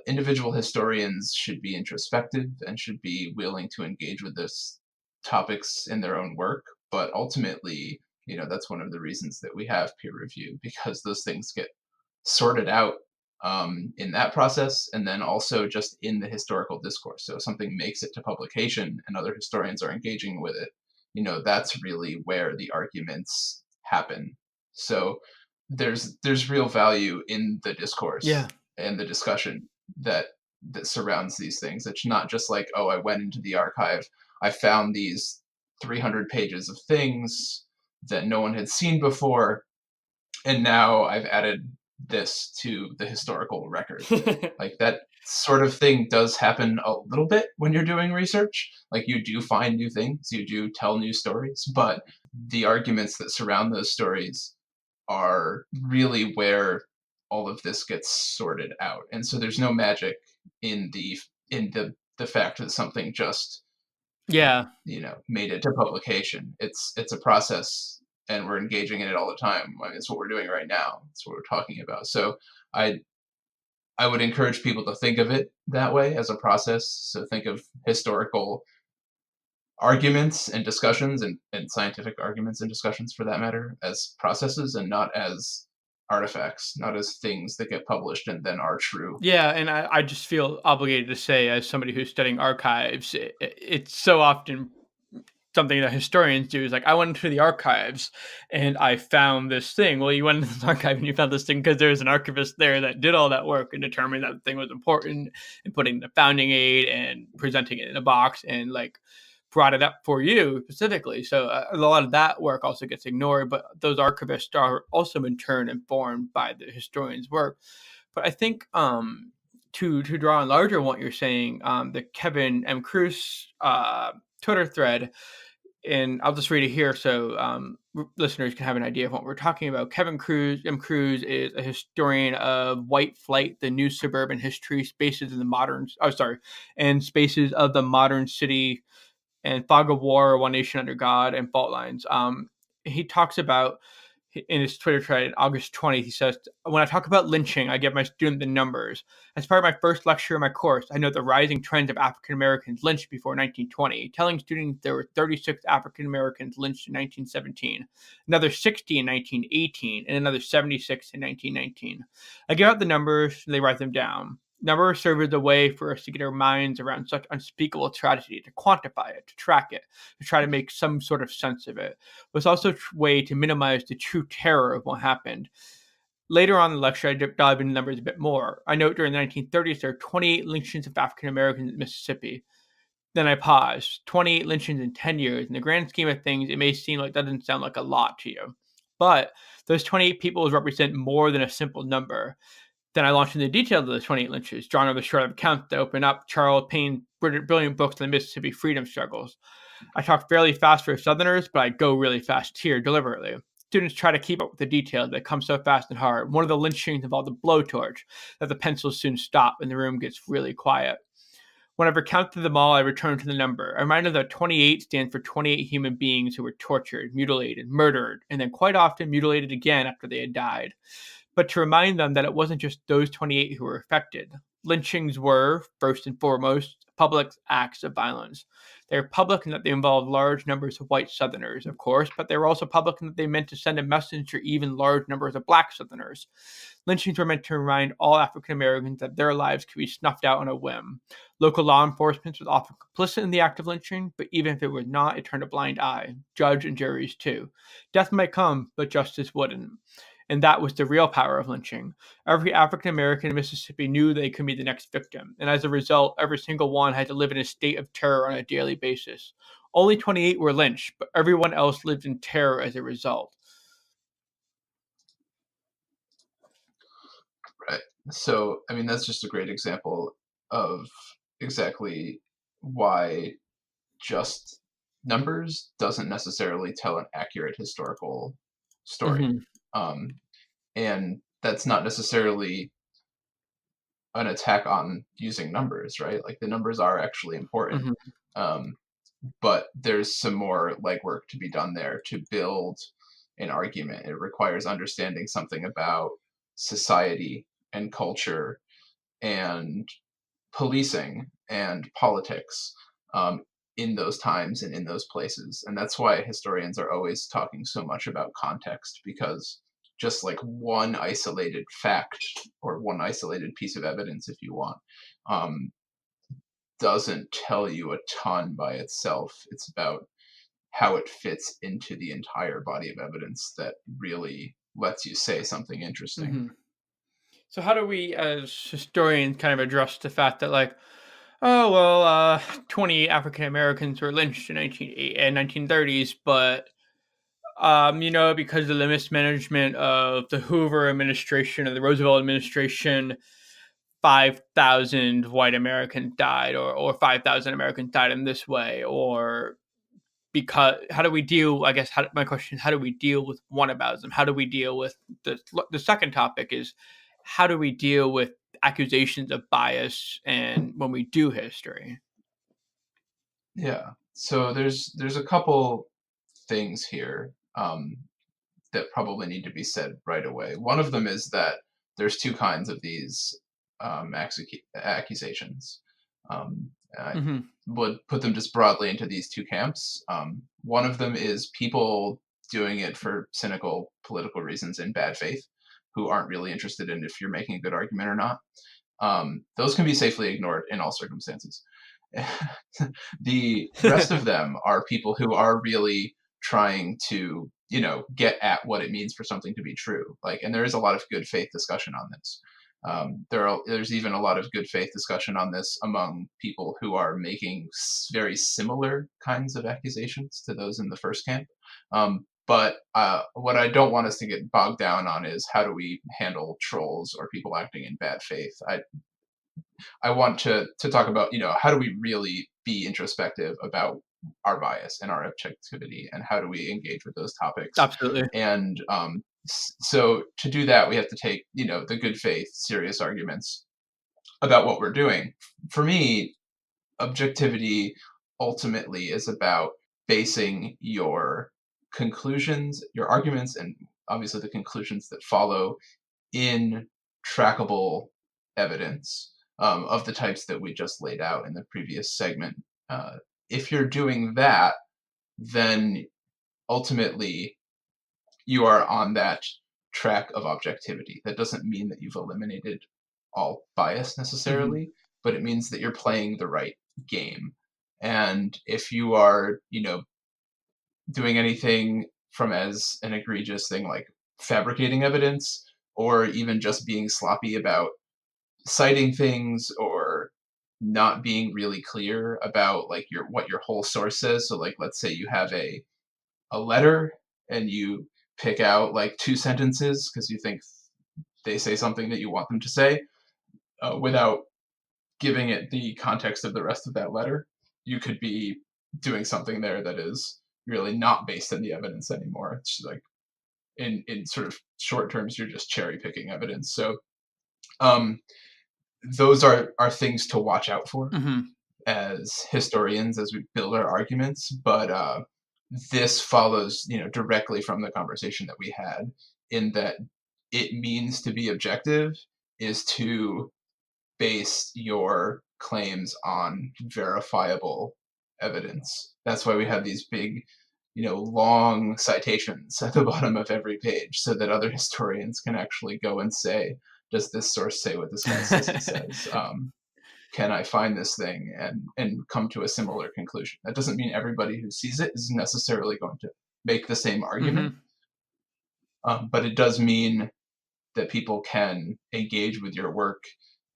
individual historians should be introspective and should be willing to engage with this topics in their own work. But ultimately, that's one of the reasons that we have peer review, because those things get sorted out in that process, and then also just in the historical discourse. So if something makes it to publication and other historians are engaging with it, that's really where the arguments happen. So there's real value in the discourse and the discussion that surrounds these things. It's not just like, oh, I went into the archive, I found these 300 pages of things that no one had seen before, and now I've added this to the historical record. Like, that sort of thing does happen a little bit when you're doing research. Like, you do find new things, you do tell new stories, but the arguments that surround those stories are really where all of this gets sorted out. And so there's no magic in the fact that something just made it to publication. It's a process, and we're engaging in it all the time. I mean, it's what we're doing right now. It's what we're talking about. So I would encourage people to think of it that way, as a process. So think of historical arguments and discussions, and scientific arguments and discussions for that matter, as processes and not as artifacts, not as things that get published and then are true.
Yeah, and I just feel obligated to say, as somebody who's studying archives, it's so often something that historians do is like, I went into the archives and I found this thing. Well, you went into the archive and you found this thing because there's an archivist there that did all that work and determined that the thing was important, and putting the founding aid and presenting it in a box and like brought it up for you specifically. So a lot of that work also gets ignored, but those archivists are also in turn informed by the historian's work. But I think to draw on larger on what you're saying, the Kevin M. Cruz Twitter thread, and I'll just read it here so listeners can have an idea of what we're talking about. Kevin Cruz, M. Cruz, is a historian of white flight, the new suburban history, spaces of the modern city, and fog of war, one nation under God, and fault lines. He talks about, in his Twitter thread, August 20th, he says, when I talk about lynching, I give my student the numbers. As part of my first lecture in my course, I note the rising trends of African Americans lynched before 1920, telling students there were 36 African Americans lynched in 1917, another 60 in 1918, and another 76 in 1919. I give out the numbers, and they write them down. Numbers serve as a way for us to get our minds around such unspeakable tragedy, to quantify it, to track it, to try to make some sort of sense of it. But it's also a way to minimize the true terror of what happened. Later on in the lecture, I dive into numbers a bit more. I note during the 1930s, there are 28 lynchings of African Americans in Mississippi. Then I pause. 28 lynchings in 10 years. In the grand scheme of things, it may seem like that doesn't sound like a lot to you. But those 28 people represent more than a simple number. Then I launched into the details of the 28 lynches, drawn over the short accounts that open up Charles Payne's brilliant books on the Mississippi freedom struggles. I talk fairly fast for Southerners, but I go really fast here deliberately. Students try to keep up with the details that come so fast and hard. One of the lynchings involved a blowtorch that the pencils soon stop and the room gets really quiet. When I've recounted them all, I return to the number. I remind them that 28 stands for 28 human beings who were tortured, mutilated, murdered, and then quite often mutilated again after they had died. But to remind them that it wasn't just those 28 who were affected. Lynchings were, first and foremost, public acts of violence. They were public in that they involved large numbers of white Southerners, of course, but they were also public in that they meant to send a message to even large numbers of black Southerners. Lynchings were meant to remind all African Americans that their lives could be snuffed out on a whim. Local law enforcement was often complicit in the act of lynching, but even if it was not, it turned a blind eye. Judge and juries, too. Death might come, but justice wouldn't. And that was the real power of lynching. Every African American in Mississippi knew they could be the next victim, and as a result, every single one had to live in a state of terror on a daily basis. Only 28 were lynched, but everyone else lived in terror as a result.
Right. So, I mean, that's just a great example of exactly why just numbers doesn't necessarily tell an accurate historical story.
Mm-hmm.
And that's not necessarily an attack on using numbers, right? Like, the numbers are actually important.
Mm-hmm.
But there's some more legwork to be done there to build an argument. It requires understanding something about society and culture and policing and politics in those times and in those places. And that's why historians are always talking so much about context, because just like one isolated fact or one isolated piece of evidence, if you want, um, doesn't tell you a ton by itself. It's about how it fits into the entire body of evidence that really lets you say something interesting.
Hmm. So how do we, as historians, kind of address the fact that, like, oh well, 20 African Americans were lynched in 1930s, but because of the mismanagement of the Hoover administration or the Roosevelt administration, 5,000 white Americans died, or 5,000 Americans died in this way, or because how do we deal? I guess my question is, how do we deal with whataboutism? How do we deal with the second topic is how do we deal with accusations of bias and when we do history?
Yeah. So there's a couple things here that probably need to be said right away. One of them is that there's two kinds of these accusations. I
Hmm.
would put them just broadly into these two camps. One of them is people doing it for cynical political reasons in bad faith, who aren't really interested in if you're making a good argument or not. Those can be safely ignored in all circumstances. The rest of them are people who are really trying to, get at what it means for something to be true. Like, and there is a lot of good faith discussion on this. There's even a lot of good faith discussion on this among people who are making very similar kinds of accusations to those in the first camp. But what I don't want us to get bogged down on is how do we handle trolls or people acting in bad faith. I want to talk about, how do we really be introspective about our bias and our objectivity, and how do we engage with those topics?
Absolutely.
And so to do that, we have to take, the good faith, serious arguments about what we're doing. For me, objectivity ultimately is about basing your conclusions, your arguments, and obviously the conclusions that follow in trackable evidence of the types that we just laid out in the previous segment. If you're doing that, then ultimately you are on that track of objectivity. That doesn't mean that you've eliminated all bias
Hmm.
necessarily, but it means that you're playing the right game. And if you are, doing anything from as an egregious thing like fabricating evidence, or even just being sloppy about citing things, or not being really clear about like what your whole source says. So like let's say you have a letter and you pick out like two sentences because you think they say something that you want them to say, without giving it the context of the rest of that letter. You could be doing something there that is really not based in the evidence anymore. It's like in sort of short terms, you're just cherry picking evidence. So um, those are things to watch out for
Hmm.
as historians as we build our arguments. But this follows, directly from the conversation that we had, in that it means to be objective is to base your claims on verifiable evidence. That's why we have these big, long citations at the bottom of every page so that other historians can actually go and say, does this source say what this guy says he says? Can I find this thing and come to a similar conclusion? That doesn't mean everybody who sees it is necessarily going to make the same argument,
Hmm.
but it does mean that people can engage with your work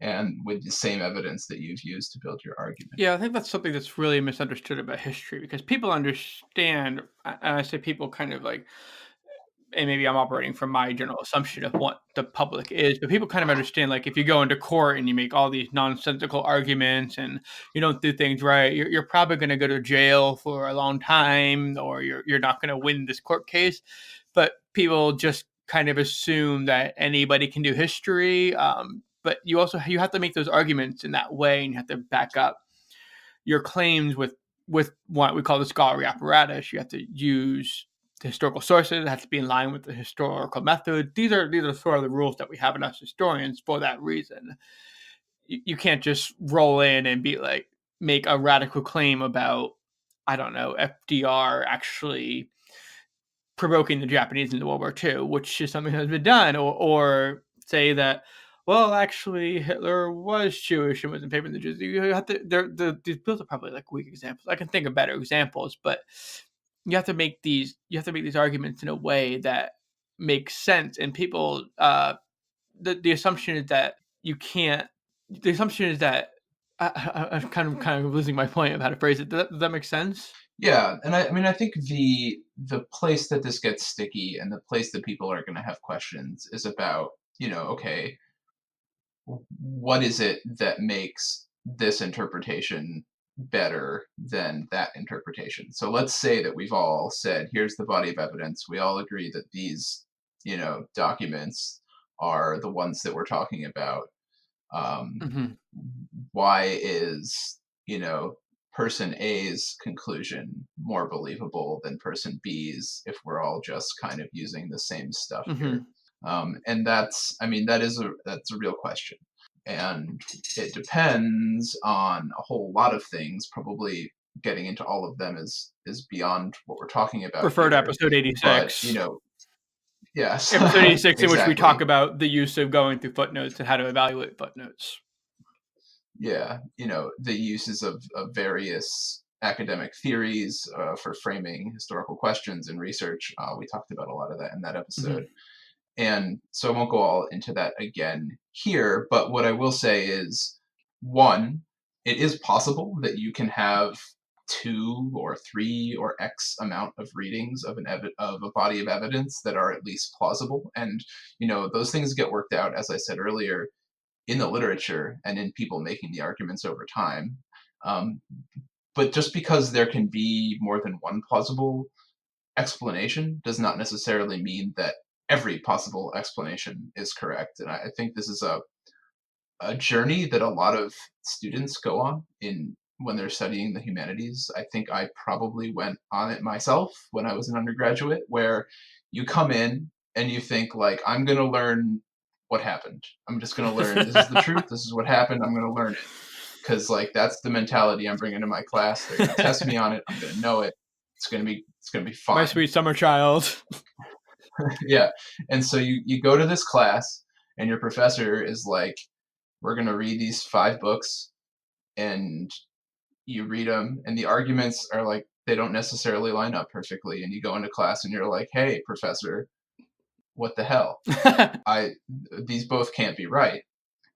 and with the same evidence that you've used to build your argument.
Yeah, I think that's something that's really misunderstood about history because people understand, and I say people kind of like, and maybe I'm operating from my general assumption of what the public is, but people kind of understand, like, if you go into court and you make all these nonsensical arguments and you don't do things right, you're probably going to go to jail for a long time, or you're not going to win this court case. But people just kind of assume that anybody can do history. But you have to make those arguments in that way, and you have to back up your claims with what we call the scholarly apparatus. You have to use the historical sources. It has to be in line with the historical method. These are sort of the rules that we have in us historians for that reason. You can't just roll in and be like make a radical claim about, I don't know, FDR actually provoking the Japanese into World War II, which is something that's been done, or say that, well, actually Hitler was Jewish and was in favor of the Jews. You have to, these bills are probably like weak examples. I can think of better examples, but you have to make these arguments in a way that makes sense. And people, the assumption is that you can't. The assumption is that I'm kind of losing my point of how to phrase it. Does that make sense?
Yeah, and I mean, I think the place that this gets sticky and the place that people are going to have questions is about, okay, what is it that makes this interpretation better than that interpretation? So let's say that we've all said, here's the body of evidence. We all agree that these, documents are the ones that we're talking about.
Mm-hmm.
Why is, person A's conclusion more believable than person B's if we're all just kind of using the same stuff
Mm-hmm.
here? And that's a real question. And it depends on a whole lot of things. Probably getting into all of them is beyond what we're talking about.
Refer to
here.
episode 86.
But, yes.
Episode 86 in which we
Exactly.
talk about the use of going through footnotes and how to evaluate footnotes.
Yeah, the uses of various academic theories for framing historical questions and research. We talked about a lot of that in that episode. Mm-hmm. And so I won't go all into that again here, but what I will say is, one, it is possible that you can have 2 or 3 or X amount of readings of of a body of evidence that are at least plausible. And, those things get worked out, as I said earlier, in the literature and in people making the arguments over time. But just because there can be more than one plausible explanation does not necessarily mean that every possible explanation is correct. And I think this is a journey that a lot of students go on when they're studying the humanities. I think I probably went on it myself when I was an undergraduate, where you come in and you think, like, I'm going to learn what happened. I'm just going to learn. This is the truth. This is what happened. I'm going to learn it. Because, like, that's the mentality I'm bringing to my class. They're going to test me on it. I'm going to know it. It's going to be fine.
My sweet summer child.
Yeah. And so you go to this class and your professor is like, we're going to read these 5 books, and you read them and the arguments are like, they don't necessarily line up perfectly. And you go into class and you're like, hey, professor, what the hell? These both can't be right.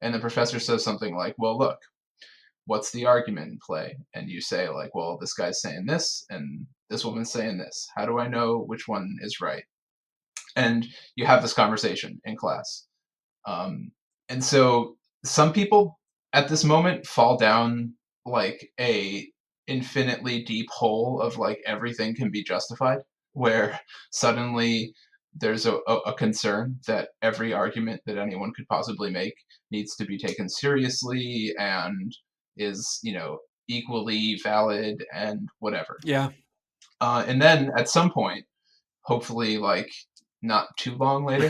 And the professor says something like, well, look, what's the argument in play? And you say, like, well, this guy's saying this and this woman's saying this. How do I know which one is right? And you have this conversation in class. And so some people at this moment fall down like a infinitely deep hole of, like, everything can be justified, where suddenly there's a concern that every argument that anyone could possibly make needs to be taken seriously and is, equally valid and whatever.
Yeah.
And then at some point, hopefully, like, not too long later,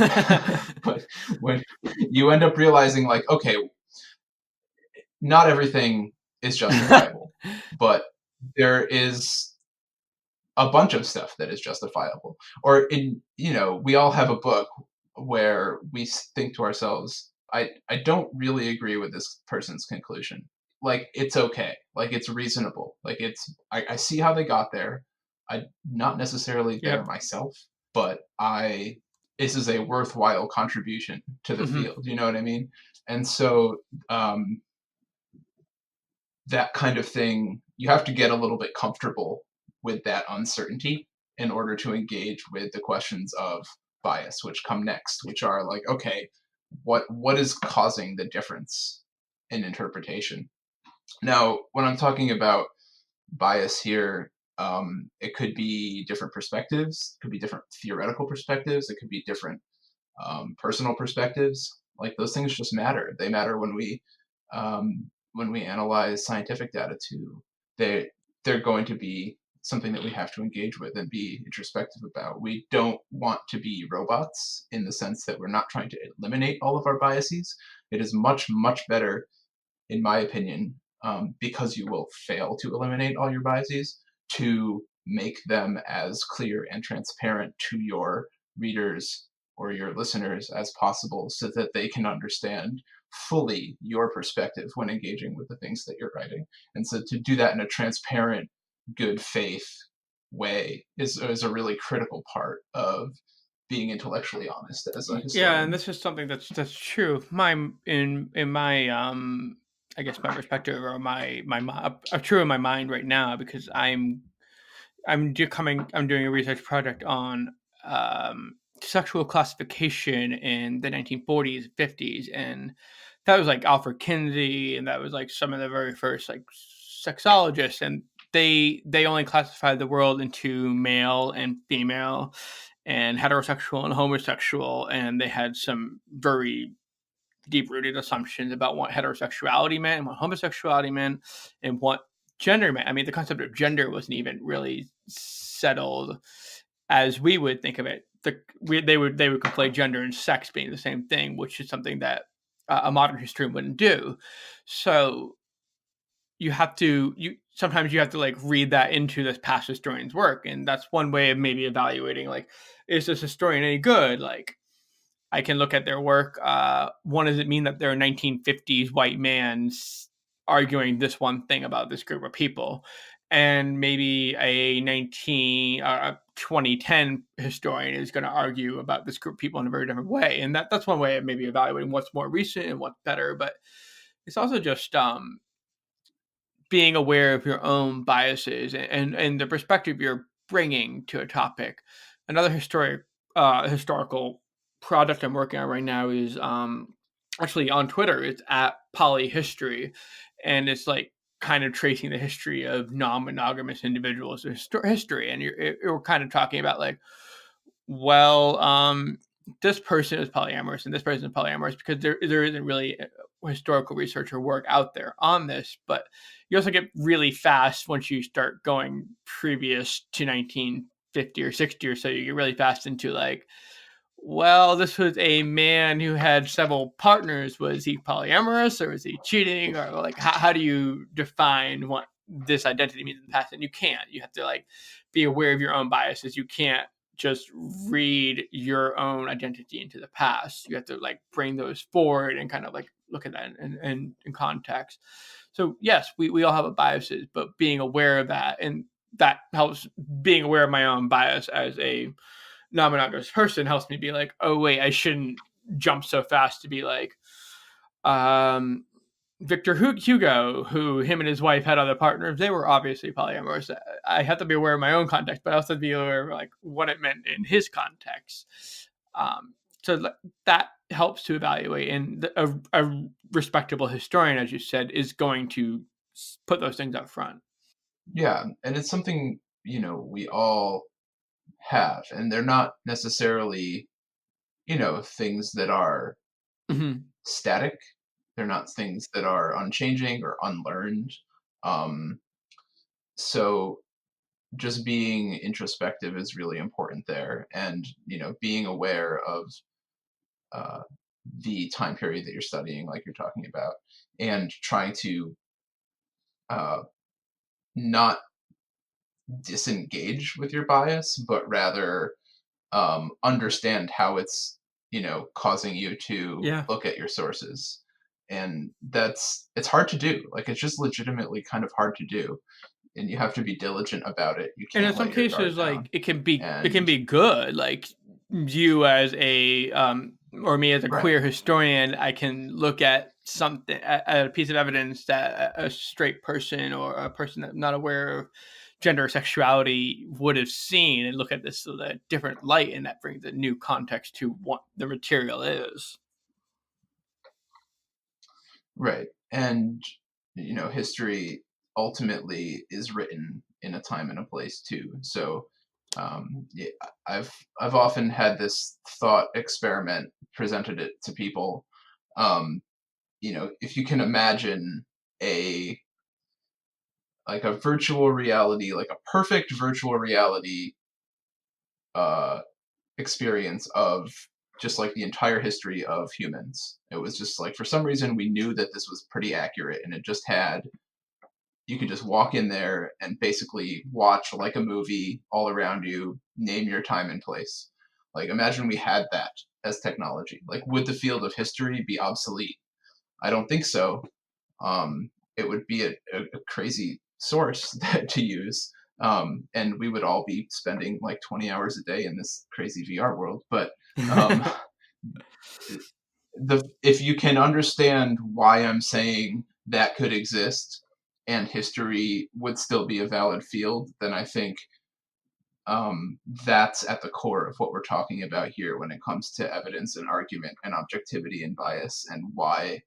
but when you end up realizing, like, okay, not everything is justifiable, but there is a bunch of stuff that is justifiable. Or we all have a book where we think to ourselves, I don't really agree with this person's conclusion. Like, it's okay. Like, it's reasonable. Like, I see how they got there. I'm not necessarily there myself, but this is a worthwhile contribution to the field. You know what I mean? And so that kind of thing, you have to get a little bit comfortable with that uncertainty in order to engage with the questions of bias, which come next, which are like, okay, what is causing the difference in interpretation? Now, when I'm talking about bias here, it could be different perspectives, it could be different theoretical perspectives, it could be different personal perspectives. Like, those things just matter. They matter when we analyze scientific data too. They're going to be something that we have to engage with and be introspective about. We don't want to be robots in the sense that we're not trying to eliminate all of our biases. It is much, much better, in my opinion, because you will fail to eliminate all your biases, to make them as clear and transparent to your readers or your listeners as possible so that they can understand fully your perspective when engaging with the things that you're writing. And so to do that in a transparent, good faith way is a really critical part of being intellectually honest as a
Yeah, and
historian.
this is something that's true. In my I guess my perspective or true in my mind right now because I'm doing a research project on sexual classification in the 1940s, 50s, and that was like Alfred Kinsey, and that was like some of the very first like sexologists, and they only classified the world into male and female, and heterosexual and homosexual, and they had some very deep rooted assumptions about what heterosexuality meant and what homosexuality meant and what gender meant. I mean, the concept of gender wasn't even really settled as we would think of it. They would conflate gender and sex being the same thing, which is something that a modern historian wouldn't do. So you sometimes you have to like read that into this past historian's work, and that's one way of maybe evaluating like, is this historian any good? Like, I can look at their work. One, does it mean that they're a 1950s white man arguing this one thing about this group of people? And maybe a 2010 historian is going to argue about this group of people in a very different way. And that's one way of maybe evaluating what's more recent and what's better. But it's also just being aware of your own biases and the perspective you're bringing to a topic. Another historical project I'm working on right now is actually on Twitter. It's at polyhistory, and it's like kind of tracing the history of non-monogamous individuals in history, and you're kind of talking about like, well, this person is polyamorous and this person is polyamorous because there isn't really historical research or work out there on this. But you also get really fast once you start going previous to 1950 or 60 or so. You get really fast into like, well, this was a man who had several partners. Was he polyamorous or was he cheating? Or like, how do you define what this identity means in the past? And you can't. You have to like be aware of your own biases. You can't just read your own identity into the past. You have to like bring those forward and kind of like look at that in context. So yes, we all have biases, but being aware of that, and that helps. Being aware of my own bias as a non-monogamous person helps me be like, oh wait, I shouldn't jump so fast to be like, um, Victor Hugo, who him and his wife had other partners, they were obviously polyamorous. I have to be aware of my own context, but I also have to be aware of like what it meant in his context. Um, so that helps to evaluate, and a respectable historian, as you said, is going to put those things up front.
Yeah, and it's something, we all have, and they're not necessarily, things that are
Mm-hmm.
static. They're not things that are unchanging or unlearned. Um, so just being introspective is really important there, and being aware of uh, the time period that you're studying, like you're talking about, and trying to uh, not disengage with your bias, but rather understand how it's causing you to
Yeah.
look at your sources. And it's hard to do. Like, it's just legitimately kind of hard to do, and you have to be diligent about it. You
And in
can't
some
let your guard
cases, like
down.
it can
And
be good. Like you as a or me as a
right.
queer historian, I can look at something at a piece of evidence that a straight person or a person that's not aware of gender or sexuality would have seen, and look at this with a different light, and that brings a new context to what the material is.
Right. And history ultimately is written in a time and a place too. So yeah, I've often had this thought experiment, presented it to people. Um, if you can imagine a a virtual reality, like a perfect virtual reality uh, experience of just like the entire history of humans. It was just like, for some reason we knew that this was pretty accurate, and it just had you can just walk in there and basically watch like a movie all around you, name your time and place. Like, imagine we had that as technology. Like, would the field of history be obsolete? I don't think so. It would be a crazy source to use. And we would all be spending like 20 hours a day in this crazy VR world. But if you can understand why I'm saying that could exist and history would still be a valid field, then I think that's at the core of what we're talking about here when it comes to evidence and argument and objectivity and bias, and why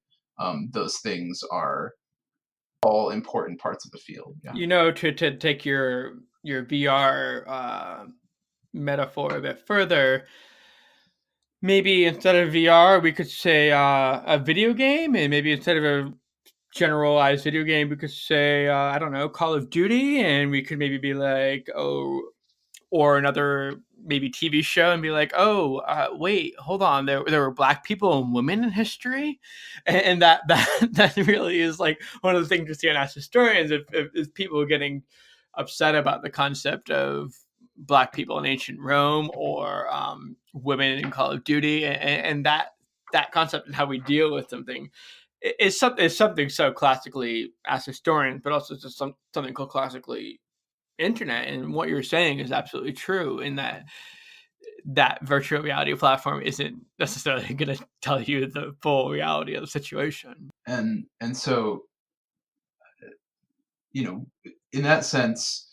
those things are all important parts of the field. Yeah.
To take your VR metaphor a bit further, maybe instead of VR, we could say a video game, and maybe instead of a generalized video game, we could say I don't know, Call of Duty, and we could maybe be like, oh, or another maybe TV show, and be like, oh, wait, hold on, there were Black people and women in history, and that really is like one of the things we see on Ask Historians, if people getting upset about the concept of Black people in ancient Rome, or women in Call of Duty, and that concept and how we deal with something is something so classically Ask Historians, but also just something called classically internet. And what you're saying is absolutely true, in that virtual reality platform isn't necessarily going to tell you the full reality of the situation.
And so, in that sense,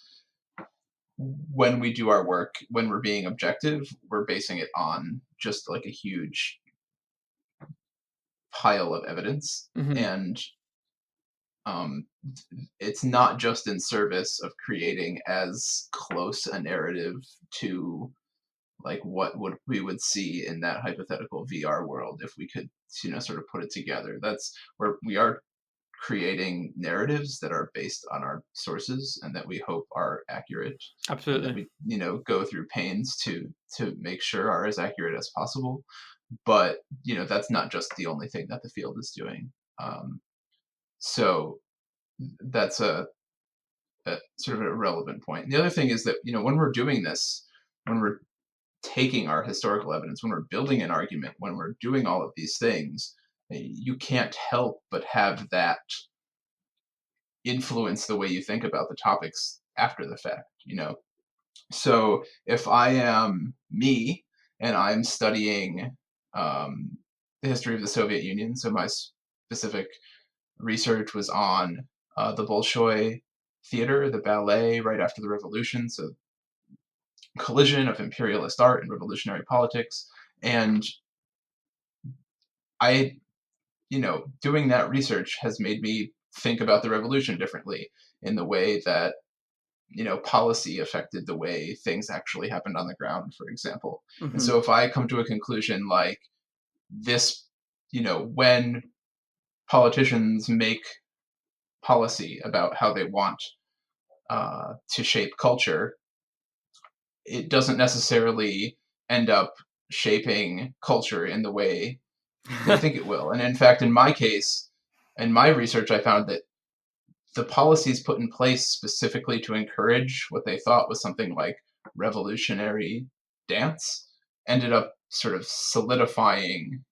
when we do our work, when we're being objective, we're basing it on just like a huge pile of evidence.
Mm-hmm.
And it's not just in service of creating as close a narrative to like what we would see in that hypothetical VR world if we could, sort of put it together. That's where we are creating narratives that are based on our sources and that we hope are accurate.
Absolutely.
And that we, go through pains to make sure are as accurate as possible. But, that's not just the only thing that the field is doing. So that's a sort of a relevant point. And the other thing is that, when we're doing this, when we're taking our historical evidence, when we're building an argument, when we're doing all of these things, you can't help but have that influence the way you think about the topics after the fact, So if I am me and I'm studying the history of the Soviet Union, so my specific research was on the Bolshoi theater, the ballet right after the revolution, so collision of imperialist art and revolutionary politics. And I, doing that research has made me think about the revolution differently in the way that, policy affected the way things actually happened on the ground, for example.
Mm-hmm.
And so if I come to a conclusion like this, when politicians make policy about how they want to shape culture, it doesn't necessarily end up shaping culture in the way they think it will. And in fact, in my case, in my research, I found that the policies put in place specifically to encourage what they thought was something like revolutionary dance ended up sort of solidifying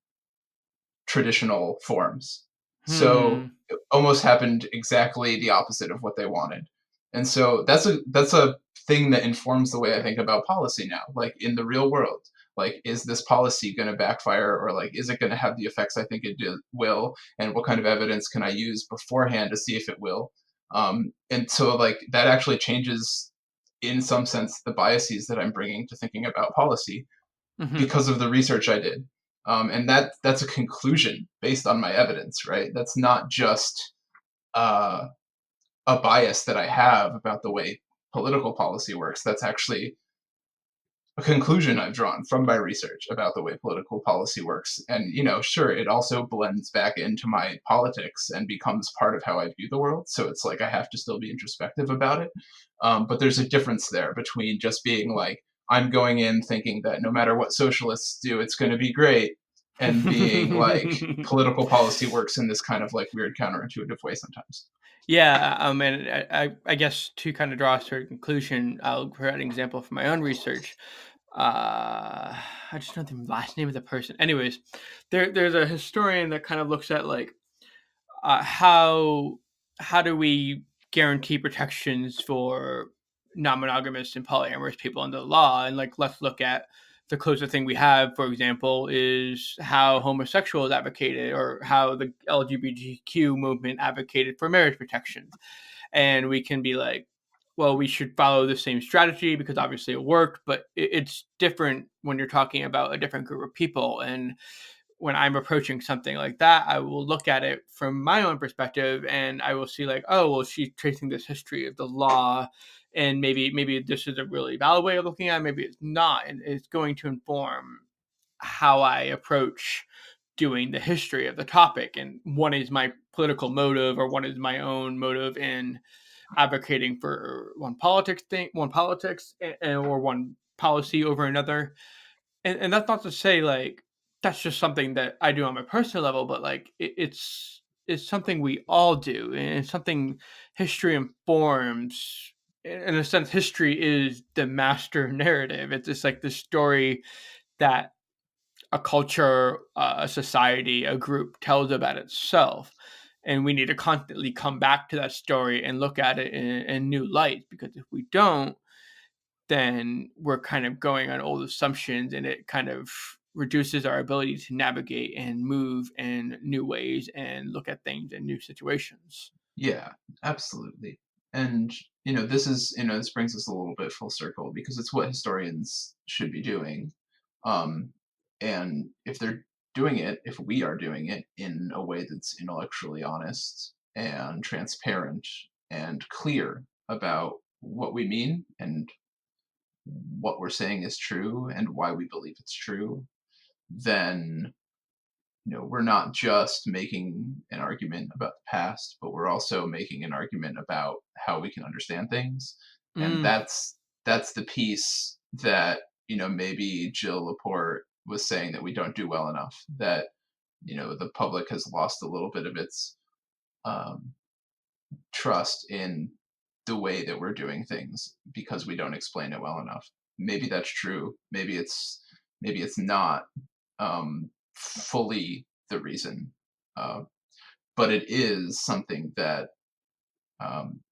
traditional forms. So it almost happened exactly the opposite of what they wanted. And so that's a thing that informs the way I think about policy now. Like, in the real world, like, is this policy going to backfire, or like, is it going to have the effects I think it will? And what kind of evidence can I use beforehand to see if it will? And so like that actually changes, in some sense, the biases that I'm bringing to thinking about policy because of the research I did. And that's a conclusion based on my evidence, right? That's not just a bias that I have about the way political policy works. That's actually a conclusion I've drawn from my research about the way political policy works. And, sure, it also blends back into my politics and becomes part of how I view the world. So it's like I have to still be introspective about it. But there's a difference there between just being like, I'm going in thinking that no matter what socialists do, it's going to be great, and being like political policy works in this kind of like weird counterintuitive way sometimes.
Yeah, and I guess to kind of draw us to a conclusion, I'll provide an example from my own research. I just know the last name of the person. Anyways, there's a historian that kind of looks at like how do we guarantee protections for non-monogamous and polyamorous people under the law, and like let's look at the closest thing we have, for example, is how homosexuals advocated or how the LGBTQ movement advocated for marriage protections. And we can be like, well, we should follow the same strategy because obviously it worked, but it's different when you're talking about a different group of people. And when I'm approaching something like that, I will look at it from my own perspective and I will see like, oh, well, she's tracing this history of the law, and maybe this is a really valid way of looking at it, maybe it's not, and it's going to inform how I approach doing the history of the topic. And one is my political motive, or one is my own motive in advocating for one politics, or one policy over another. And that's not to say like that's just something that I do on my personal level, but like it's something we all do, and it's something history informs. In a sense, history is the master narrative. It's just like the story that a culture, a society, a group tells about itself. And we need to constantly come back to that story and look at it in new light, because if we don't, then we're kind of going on old assumptions, and it kind of reduces our ability to navigate and move in new ways and look at things in new situations.
Yeah, absolutely. And this brings us a little bit full circle because it's what historians should be doing. Um, and if we are doing it in a way that's intellectually honest and transparent and clear about what we mean and what we're saying is true and why we believe it's true, then we're not just making an argument about the past, but we're also making an argument about how we can understand things. And
Mm.
that's the piece that, maybe Jill Laporte was saying that we don't do well enough, that, the public has lost a little bit of its um, trust in the way that we're doing things because we don't explain it well enough. Maybe that's true. Maybe it's not fully the reason, uh, but it is something that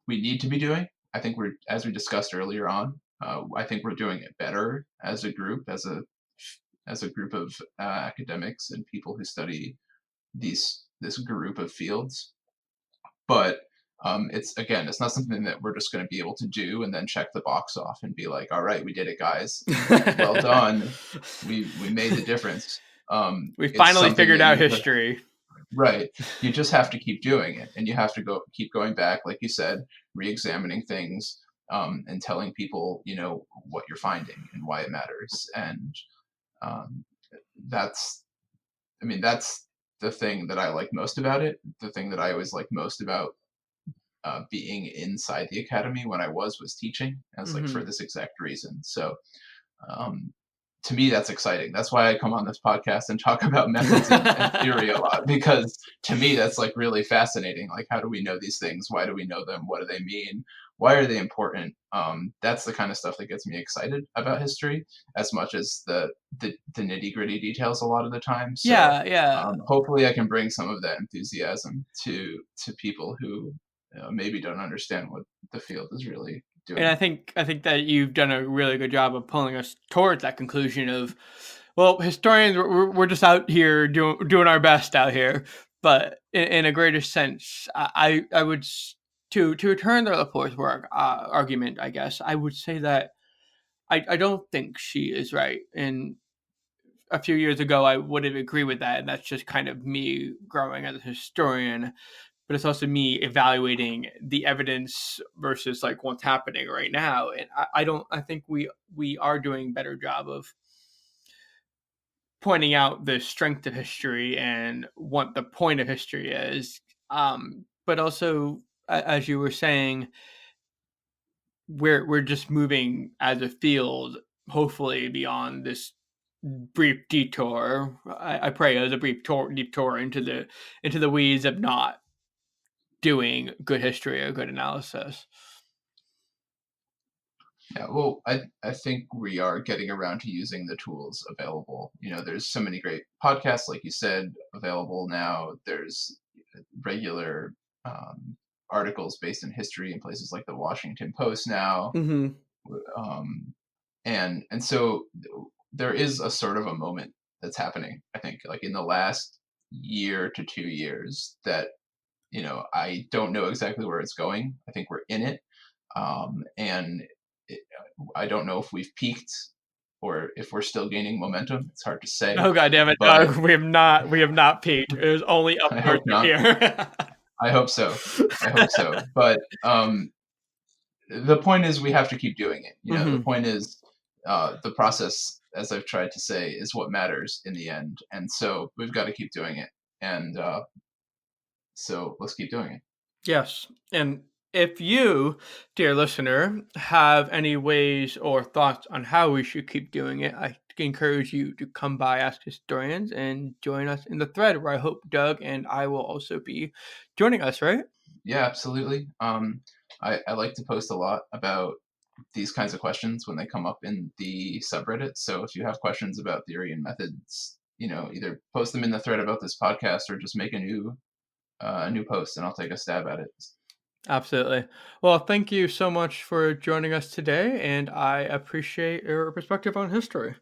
we need to be doing. I think as we discussed earlier on, I think we're doing it better as a group, as a group of academics and people who study this group of fields. But it's not something that we're just going to be able to do and then check the box off and be like, all right, we did it, guys. Well done. We made the difference.
We
It's
finally
something
figured
that
out history.
right. You just have to keep doing it, and you have to keep going back, like you said, re-examining things, and telling people, what you're finding and why it matters. And um, that's, that's the thing that I like most about it. The thing that I always like most about being inside the academy when I was teaching, as like for
Hmm.
this exact reason. So um, to me, that's exciting. That's why I come on this podcast and talk about methods and theory a lot, because to me, that's like really fascinating. Like, how do we know these things? Why do we know them? What do they mean? Why are they important? That's the kind of stuff that gets me excited about history, as much as the nitty gritty details a lot of the time. So
Yeah, yeah.
hopefully, I can bring some of that enthusiasm to people who maybe don't understand what the field is really
And
doing.
I think that you've done a really good job of pulling us towards that conclusion of, well, historians, we're just out here doing our best out here. But in a greater sense, I would to return the Laporte's work argument, I guess I would say that I don't think she is right. And a few years ago, I would have agreed with that, and that's just kind of me growing as a historian. But it's also me evaluating the evidence versus like what's happening right now. And I don't. I think we are doing a better job of pointing out the strength of history and what the point of history is. But also, as you were saying, we're just moving as a field, hopefully beyond this brief detour. I pray it was a brief detour into the weeds of not doing good history or good analysis.
Yeah, well, I think we are getting around to using the tools available. There's so many great podcasts, like you said, available now. There's regular articles based in history in places like the Washington Post now.
Mm-hmm.
And so there is a sort of a moment that's happening, I think, like in the last year to 2 years that, I don't know exactly where it's going. I think we're in it. And I don't know if we've peaked or if we're still gaining momentum. It's hard to say.
Oh God damn it,
but
Doug! We have not peaked. It was only
I hope
upward from
not.
here.
I hope so. But the point is, we have to keep doing it. The point is, the process, as I've tried to say, is what matters in the end. And so we've got to keep doing it. And so let's keep doing it.
Yes. And if you, dear listener, have any ways or thoughts on how we should keep doing it, I encourage you to come by Ask Historians and join us in the thread, where I hope Doug and I will also be joining us, right?
Yeah, absolutely. I like to post a lot about these kinds of questions when they come up in the subreddit. So if you have questions about theory and methods, either post them in the thread about this podcast or just make a new post, and I'll take a stab at it.
Absolutely. Well, thank you so much for joining us today, and I appreciate your perspective on history.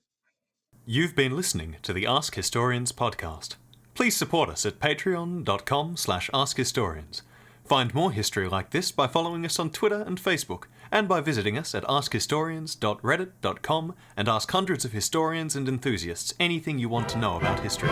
You've been listening to the Ask Historians podcast. Please support us at patreon.com/askhistorians. Find more history like this by following us on Twitter and Facebook, and by visiting us at askhistorians.reddit.com and ask hundreds of historians and enthusiasts anything you want to know about history.